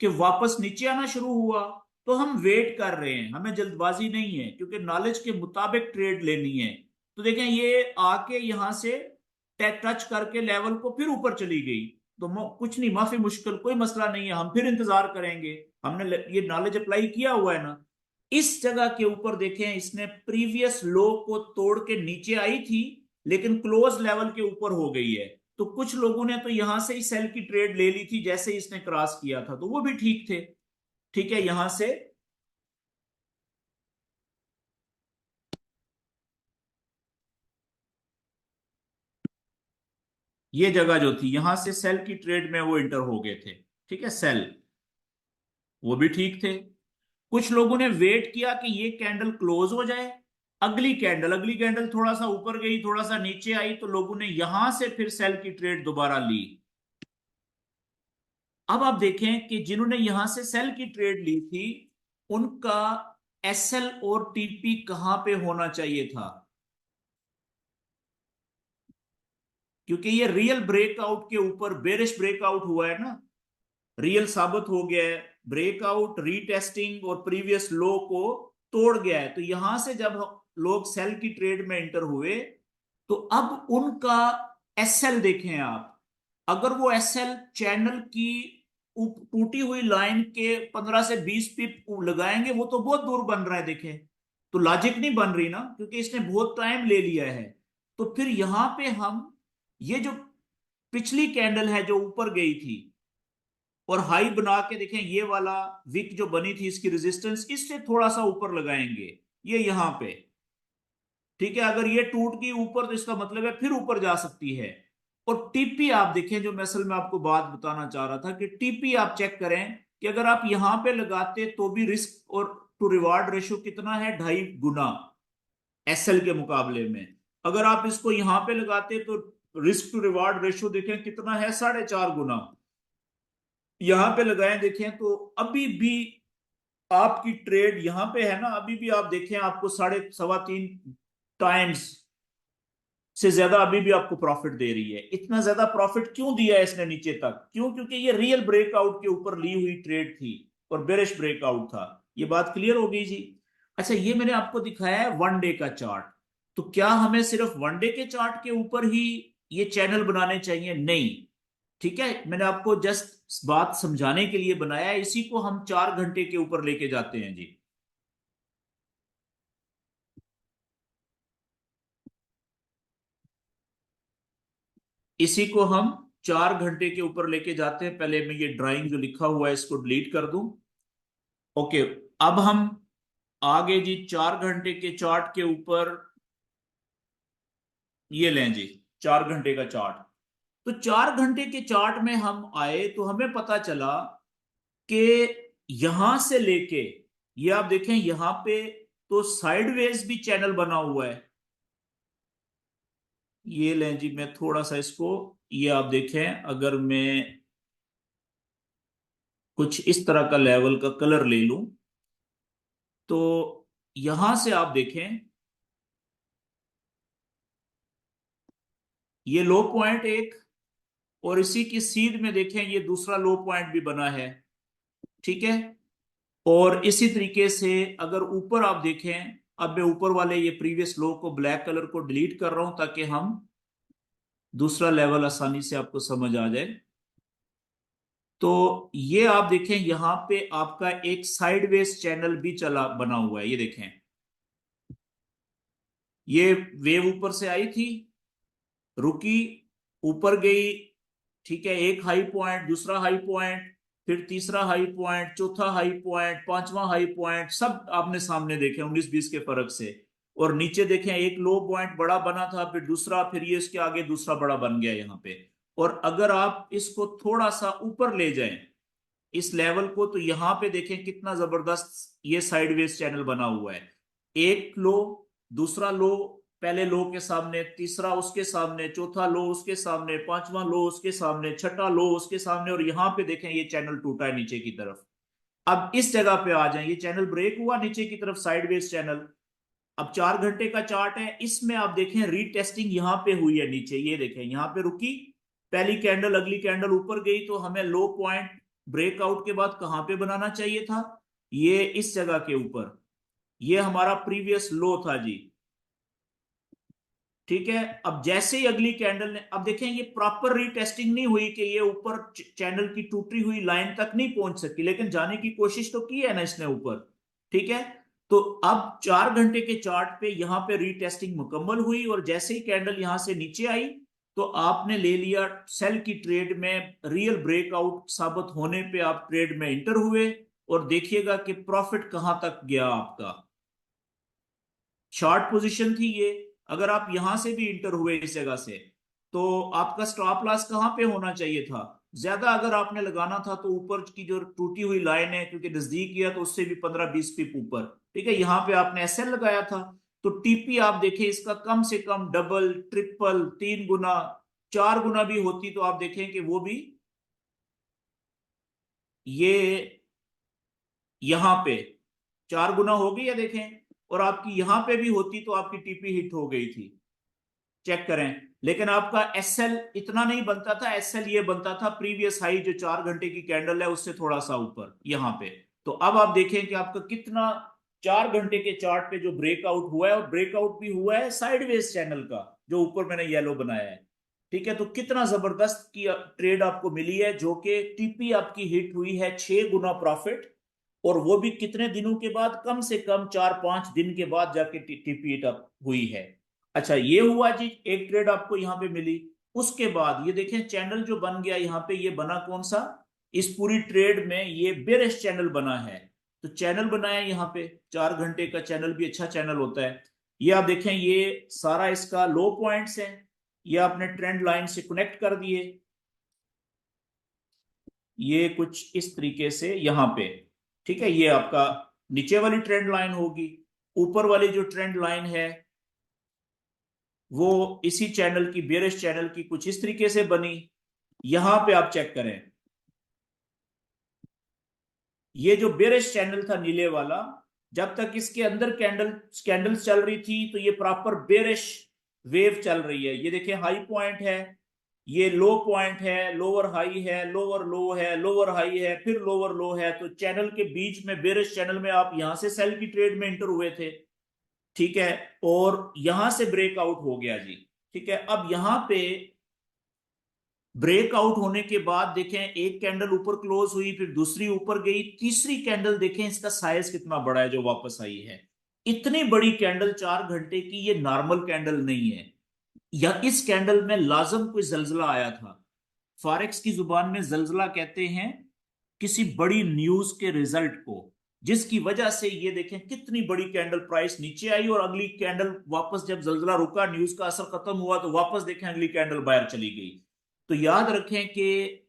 कि वापस नीचे आना शुरू हुआ। तो हम वेट कर रहे हैं, हमें जल्दबाजी नहीं है, क्योंकि नॉलेज के मुताबिक ट्रेड लेनी है। तो देखें ये आके यहां से टच करके लेवल को फिर ऊपर चली गई। तो कुछ नहीं, माफी मुश्किल, कोई मसला नहीं है, हम फिर इंतजार करेंगे। हमने ये नॉलेज अप्लाई किया हुआ है ना। इस जगह के ऊपर देखें, इसने प्रीवियस लो को तोड़ के नीचे आई थी, लेकिन क्लोज लेवल के ऊपर हो गई है। तो कुछ लोगों ने तो यहां से ही सेल की ट्रेड ले ली थी जैसे ही इसने क्रॉस किया था, तो वो भी ठीक थे। ठीक है, यहां से ये जगह जो थी, यहां से सेल की ट्रेड में वो इंटर हो गए थे, ठीक है, सेल, वो भी ठीक थे। कुछ लोगों ने वेट किया कि ये कैंडल क्लोज हो जाए, अगली कैंडल थोड़ा सा ऊपर गई, थोड़ा सा नीचे आई, तो लोगों ने यहां से फिर सेल की ट्रेड दोबारा ली। अब आप देखें कि जिन्होंने यहां से सेल की ट्रेड ली थी, उनका एसएल और टीपी कहां पे होना चाहिए था, क्योंकि ये रियल ब्रेकआउट के ऊपर बेरिश ब्रेकआउट हुआ है ना, रियल साबित हो गया है, ब्रेकआउट, रीटेस्टिंग और प्रीवियस लो को तोड़ गया है। तो यहां से जब लोग सेल की ट्रेड में एंटर हुए, तो अब उनका एसएल देखें आप, अगर वो एसएल चैनल की टूटी हुई लाइन के 15 से 20 पिप लगाएंगे, वो तो बहुत दूर बन रहा है देखें। तो लॉजिक नहीं बन रही ना, क्योंकि इसने बहुत टाइम ले लिया है। तो फिर यहां पे हम ये जो पिछली कैंडल है जो ऊपर गई थी और हाई बना के देखें, ये वाला विक जो बनी थी इसकी रेजिस्टेंस, इससे थोड़ा सा ऊपर लगाएंगे, ये यहां पे, ठीक है। अगर ये टूट गई ऊपर तो इसका मतलब है फिर ऊपर जा सकती है। और टीपी आप देखें, जो मैं असल में आपको बात बताना चाह रहा था, कि टीपी आप चेक करें कि अगर आप यहां पे लगाते तो भी रिस्क और टू रिवार्ड रेशो कितना है, 2.5 गुना एसएल के मुकाबले में। अगर आप इसको यहां पे लगाते तो रिस्क टू रिवार्ड रेशो देखें कितना है, 4.5 गुना। यहां पे लगाएं देखें तो अभी भी आपकी ट्रेड यहां पे है ना, अभी भी आप देखें आपको 3.5 टाइम्स से ज्यादा अभी भी आपको प्रॉफिट दे रही है। इतना ज्यादा प्रॉफिट क्यों दिया है इसने नीचे तक, क्यों, क्योंकि ये रियल ब्रेकआउट के ऊपर ली हुई ट्रेड थी और बेरिश ब्रेकआउट था। ये बात क्लियर हो गई जी। अच्छा, ये मैंने आपको दिखाया है वन डे का चार्ट। तो क्या हमें सिर्फ वन डे के चार्ट के ऊपर ही ये चैनल बनाने चाहिए? नहीं, ठीक है, मैंने आपको जस्ट बात समझाने के लिए बनाया है। इसी को हम 4 घंटे के ऊपर लेके जाते हैं जी। इसी को हम 4 घंटे के ऊपर लेके जाते हैं। पहले मैं ये ड्राइंग जो लिखा हुआ है इसको डिलीट कर दूं। ओके, अब हम आगे जी 4 घंटे के चार्ट के ऊपर ये लें जी, 4 घंटे का चार्ट। तो 4 घंटे के चार्ट में हम आए तो हमें पता चला कि यहां से लेके, ये आप देखें यहां पे तो साइडवेज भी चैनल बना हुआ है। ये लें जी, मैं थोड़ा सा इसको, ये आप देखें, अगर मैं कुछ इस तरह का लेवल का कलर ले लूं, तो यहां से आप देखें ये लो पॉइंट एक, और इसी की सीध में देखें ये दूसरा लो पॉइंट भी बना है। ठीक है, और इसी तरीके से अगर ऊपर आप देखें, अब मैं ऊपर वाले ये प्रीवियस लो को ब्लैक कलर को डिलीट कर रहा हूं ताकि हम दूसरा लेवल आसानी से आपको समझ आ जाए। तो ये आप देखें यहां पे आपका एक साइडवेज चैनल भी चला बना हुआ है, ये देखें। ये वेव ऊपर से आई थी, रुकी, ऊपर गई, ठीक है, एक हाई पॉइंट, दूसरा हाई पॉइंट, फिर तीसरा हाई पॉइंट, चौथा हाई पॉइंट, पांचवा हाई पॉइंट, सब आपने सामने देखे 19-20 के फर्क से। और नीचे देखें एक लो पॉइंट बड़ा बना था, फिर दूसरा, फिर ये इसके आगे दूसरा बड़ा बन गया यहाँ पे। और अगर आप इसको थोड़ा सा ऊपर ले जाएं इस लेवल को, तो यहां पे देखें कितना जबरदस्त ये साइडवेज चैनल बना हुआ है। एक लो, दूसरा लो पहले लो के सामने, तीसरा उसके सामने, चौथा लो उसके सामने, पांचवा लो उसके सामने, छठा लो उसके सामने, और यहां पे देखें ये चैनल टूटा है नीचे की तरफ। अब इस जगह पे आ जाए, ये चैनल ब्रेक हुआ नीचे की तरफ, साइडवेज चैनल। अब 4 घंटे का चार्ट है, इसमें आप देखें रीटेस्टिंग यहां पे हुई है नीचे, ये देखें यहां पे रुकी, पहली कैंडल, अगली कैंडल ऊपर गई, तो हमें लो पॉइंट ब्रेकआउट के बाद कहां पे बनाना चाहिए था? ये इस जगह के ऊपर, ये हमारा प्रीवियस लो था जी। ठीक है, अब जैसे ही अगली कैंडल ने, अब देखें ये प्रॉपर रीटेस्टिंग नहीं हुई कि ये ऊपर चैनल की टूटी हुई लाइन तक नहीं पहुंच सकी, लेकिन जाने की कोशिश तो की है ना इसने ऊपर। ठीक है, तो अब 4 घंटे के चार्ट पे यहां पे रीटेस्टिंग मुकम्मल हुई, और जैसे ही कैंडल यहां से नीचे आई, तो आपने ले लिया सेल की ट्रेड में, रियल ब्रेकआउट साबित होने पे आप ट्रेड में इंटर हुए, और देखिएगा कि प्रॉफिट कहां तक गया आपका। शॉर्ट पोजीशन थी ये, अगर आप यहां से भी इंटर हुए इस जगह से, तो आपका स्टॉप लॉस कहां पे होना चाहिए था? ज्यादा अगर आपने लगाना था तो ऊपर की जो टूटी हुई लाइन है, क्योंकि नजदीक किया तो उससे भी 15-20 पिप ऊपर। ठीक है, यहां पे आपने एसएल लगाया था, तो टीपी आप देखें इसका कम से कम डबल, ट्रिपल, 3 गुना, 4 गुना भी होती तो आप देखें कि वो भी ये यहां पे 4 गुना हो गई है देखें, और आपकी यहां पे भी होती तो आपकी टीपी हिट हो गई थी, चेक करें। लेकिन आपका एसएल इतना नहीं बनता था, एसएल ये बनता था प्रीवियस हाई जो 4 घंटे की कैंडल है उससे थोड़ा सा ऊपर यहां पे। तो अब आप देखें कि आपका कितना 4 घंटे के चार्ट पे जो ब्रेकआउट हुआ है, और ब्रेकआउट भी हुआ है साइडवेज चैनल का जो ऊपर मैंने येलो बनाया है। ठीक है, तो कितना जबरदस्त की ट्रेड आपको मिली है, जो कि टीपी आपकी हिट हुई है 6 गुना प्रॉफिट, और वो भी कितने दिनों के बाद? कम से कम 4-5 दिन के बाद जाके टीपी हिट अप हुई है। अच्छा, ये हुआ जी, एक ट्रेड आपको यहां पे मिली। उसके बाद ये देखें चैनल जो बन गया यहां पे, ये बना कौन सा? इस पूरी ट्रेड में ये बेरिश चैनल बना है। तो चैनल बनाया यहाँ पे, 4 घंटे का चैनल भी अच्छा चैनल होता है। ये आप देखें ये सारा इसका लो पॉइंट्स है, ये आपने ट्रेंड लाइन से कनेक्ट कर दिए, ये कुछ इस तरीके से यहां पे। ठीक है, ये आपका नीचे वाली ट्रेंड लाइन होगी, ऊपर वाली जो ट्रेंड लाइन है वो इसी चैनल की, बेरिश चैनल की कुछ इस तरीके से बनी। यहां पे आप चेक करें, ये जो बेरिश चैनल था नीले वाला, जब तक इसके अंदर कैंडल्स चल रही थी तो ये प्रॉपर बेरिश वेव चल रही है। ये देखिए हाई पॉइंट है, ये लो पॉइंट है, लोअर हाई है, लोअर लो है, लोअर हाई है, फिर लोअर लो है। तो चैनल के बीच में, बेरिश चैनल में आप यहां से सेल की ट्रेड में इंटर हुए थे। ठीक है, और यहां से ब्रेकआउट हो गया जी। ठीक है, अब यहां पे ब्रेकआउट होने के बाद देखें एक कैंडल ऊपर क्लोज हुई, फिर दूसरी ऊपर गई, तीसरी कैंडल देखें इसका साइज कितना बड़ा है जो वापस आई है। इतनी बड़ी कैंडल 4 घंटे की, ये नॉर्मल कैंडल नहीं है, या इस कैंडल में लाजम कोई जल्जला आया था। फॉरेक्स की जुबान में जल्जला कहते हैं किसी बड़ी न्यूज के रिजल्ट को, जिसकी वजह से ये देखें कितनी बड़ी कैंडल प्राइस नीचे आई, और अगली कैंडल वापस जब जल्जला रुका, न्यूज का असर खत्म हुआ, तो वापस देखें अगली कैंडल बाहर चली गई। तो याद रखें कि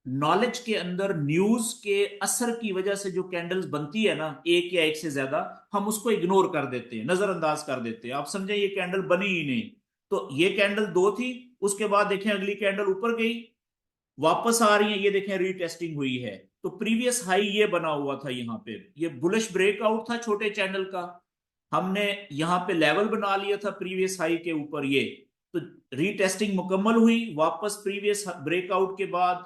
नॉलेज के अंदर न्यूज के असर की वजह से जो कैंडल्स बनती है ना, एक या एक से ज्यादा, हम उसको इग्नोर कर देते हैं, नजरअंदाज कर देते हैं। आप समझे ये कैंडल बनी ही नहीं। तो ये कैंडल दो थी, उसके बाद देखें अगली कैंडल ऊपर गई, वापस आ रही है, ये देखें रीटेस्टिंग हुई है। तो प्रीवियस हाई ये बना हुआ था यहाँ पे, ये बुलिश ब्रेकआउट था छोटे चैनल का, हमने यहाँ पे लेवल बना लिया था प्रीवियस हाई के ऊपर ये। तो रीटेस्टिंग मुकम्मल हुई, वापस प्रीवियस ब्रेकआउट के बाद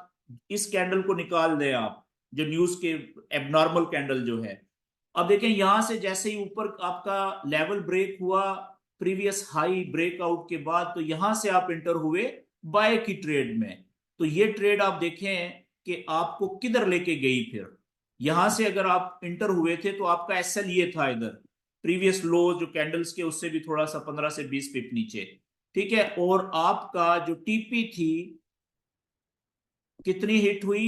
इस कैंडल को निकाल दें आप, जो न्यूज के एबनॉर्मल कैंडल जो है। अब देखें यहां से जैसे ही ऊपर आपका लेवल ब्रेक हुआ प्रीवियस हाई ब्रेकआउट के बाद, तो यहां से आप इंटर हुए बाय की ट्रेड में। तो ये ट्रेड आप देखें कि आपको किधर लेके गई। फिर यहां से अगर आप इंटर हुए थे तो आपका एसएल ये था इधर, प्रीवियस लो जो कैंडल्स के उससे भी थोड़ा सा 15 से 20 पिप नीचे, ठीक है। और आपका जो टीपी थी कितनी हिट हुई,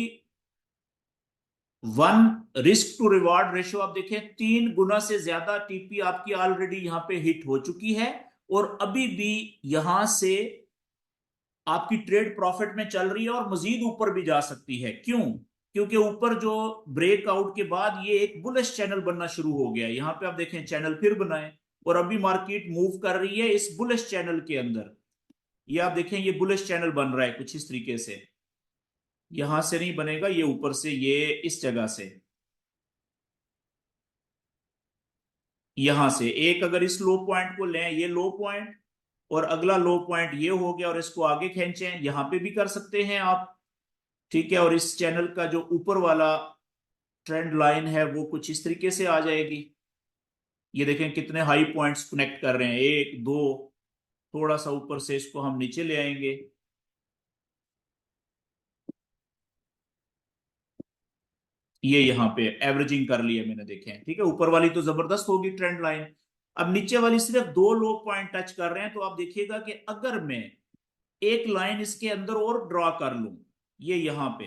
1 रिस्क टू रिवार्ड रेशियो आप देखें 3 गुना से ज्यादा टीपी आपकी ऑलरेडी यहां पे हिट हो चुकी है। और अभी भी यहां से आपकी ट्रेड प्रॉफिट में चल रही है और मजीद ऊपर भी जा सकती है। क्यों? क्योंकि ऊपर जो ब्रेकआउट के बाद ये एक बुलिश चैनल बनना शुरू हो गया। यहां पे आप देखें चैनल फिर बनाए और अभी मार्केट मूव कर रही है इस बुलिश चैनल के अंदर। ये आप देखें ये बुलिश चैनल बन रहा है कुछ इस तरीके से, यहां से नहीं बनेगा, ये ऊपर से, ये इस जगह से, यहां से एक अगर इस लो पॉइंट को लें, ये लो पॉइंट, और अगला लो पॉइंट ये हो गया, और इसको आगे खींचें, यहां पे भी कर सकते हैं आप, ठीक है। और इस चैनल का जो ऊपर वाला ट्रेंड लाइन है वो कुछ इस तरीके से आ जाएगी। ये देखें कितने हाई पॉइंट्स कनेक्ट कर रहे हैं, एक दो, थोड़ा सा ऊपर से इसको हम नीचे ले आएंगे, ये यहाँ पे एवरेजिंग कर ली है मैंने, देखें ठीक है। ऊपर वाली तो जबरदस्त होगी ट्रेंड लाइन, अब नीचे वाली सिर्फ 2 लो पॉइंट टच कर रहे हैं। तो आप देखिएगा कि अगर मैं एक लाइन इसके अंदर और ड्रॉ कर लूं, ये यहां पे,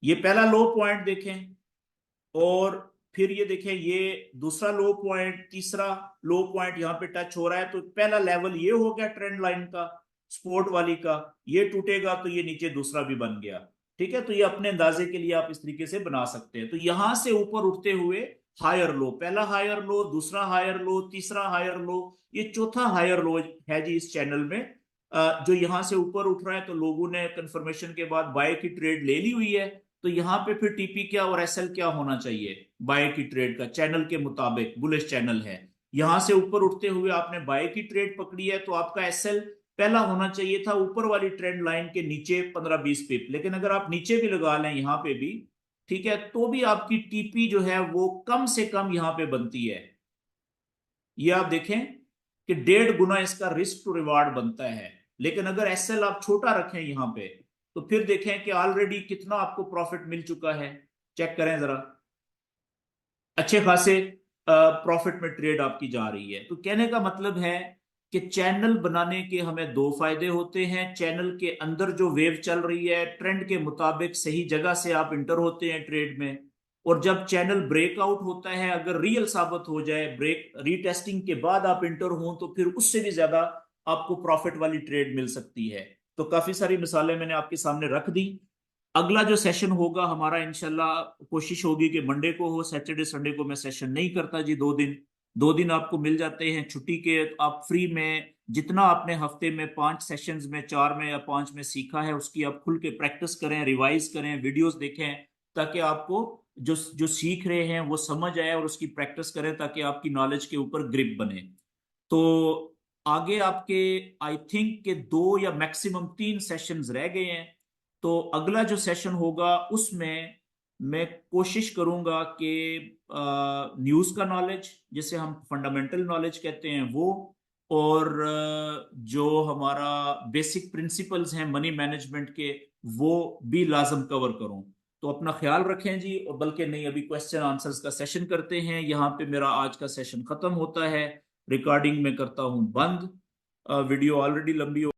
ये पहला लो पॉइंट देखें, और फिर ये देखें ये दूसरा लो पॉइंट, तीसरा लो पॉइंट यहां पे टच हो रहा है। तो पहला लेवल ये हो गया ट्रेंड लाइन का, स्पोर्ट वाली का, ये टूटेगा तो ये नीचे दूसरा भी बन गया, ठीक है। तो ये अपने अंदाजे के लिए आप इस तरीके से बना सकते हैं। तो यहां से ऊपर उठते हुए हायर लो, पहला हायर लो, दूसरा हायर लो, तीसरा हायर लो, ये चौथा हायर लो है जी इस चैनल में। जो यहां से ऊपर उठ रहा है, तो लोगों ने कंफर्मेशन के बाद बाय की ट्रेड ले ली हुई है। तो यहां पे फिर टीपी क्या और एसएल क्या होना चाहिए, बाय की ट्रेड का चैनल के मुताबिक बुलिश चैनल है, यहां से ऊपर उठते हुए आपने बाय की ट्रेड पकड़ी है, तो आपका एसएल पहला होना चाहिए था ऊपर वाली ट्रेंड लाइन के नीचे 15-20 पिप। लेकिन अगर आप नीचे भी लगा लें यहां पे भी, ठीक है, तो भी आपकी टीपी जो है वो कम से कम यहां पे बनती है। ये आप देखें कि 1.5 गुना इसका रिस्क टू रिवार्ड बनता है। लेकिन अगर एसएल आप छोटा रखें यहां पे, तो फिर देखें कि ऑलरेडी कितना आपको प्रॉफिट मिल चुका है, चेक करें जरा, अच्छे खासे प्रॉफिट में ट्रेड आपकी जा रही है। तो कहने का मतलब है कि चैनल बनाने के हमें 2 फायदे होते हैं। चैनल के अंदर जो वेव चल रही है ट्रेंड के मुताबिक सही जगह से आप इंटर होते हैं ट्रेड में, और जब चैनल ब्रेकआउट होता है अगर रियल साबित हो जाए, ब्रेक रीटेस्टिंग के बाद आप इंटर हों, तो फिर उससे भी ज्यादा आपको प्रॉफिट वाली ट्रेड मिल सकती है। तो काफी सारी मिसालें मैंने आपके सामने रख दी। अगला जो सेशन होगा हमारा इंशाल्लाह, कोशिश होगी कि मंडे को हो, सैटरडे संडे को मैं सेशन नहीं करता जी। 2 दिन आपको मिल जाते हैं छुट्टी के, आप फ्री में जितना आपने हफ्ते में 5 सेशंस में, 4 में या 5 में सीखा है उसकी आप खुल के प्रैक्टिस करें, रिवाइज करें, वीडियोस देखें, ताकि आपको जो जो सीख रहे हैं वो समझ आए, और उसकी प्रैक्टिस करें ताकि आपकी नॉलेज के ऊपर ग्रिप बने। तो आगे आपके आई थिंक के 2 या मैक्सिमम 3 सेशंस रह गए हैं। तो अगला जो सेशन होगा उसमें मैं कोशिश करूंगा कि न्यूज़ का नॉलेज, जिसे हम फंडामेंटल नॉलेज कहते हैं, वो, और जो हमारा बेसिक प्रिंसिपल्स हैं मनी मैनेजमेंट के, वो भी लाजम कवर करूं। तो अपना ख्याल रखें जी। और बल्कि नहीं, अभी क्वेश्चन आंसर्स का सेशन करते हैं, यहाँ पे मेरा आज का सेशन खत्म होता है, रिकॉर्डिंग में करता हूं बंद। वीडियो ऑलरेडी लंबी हो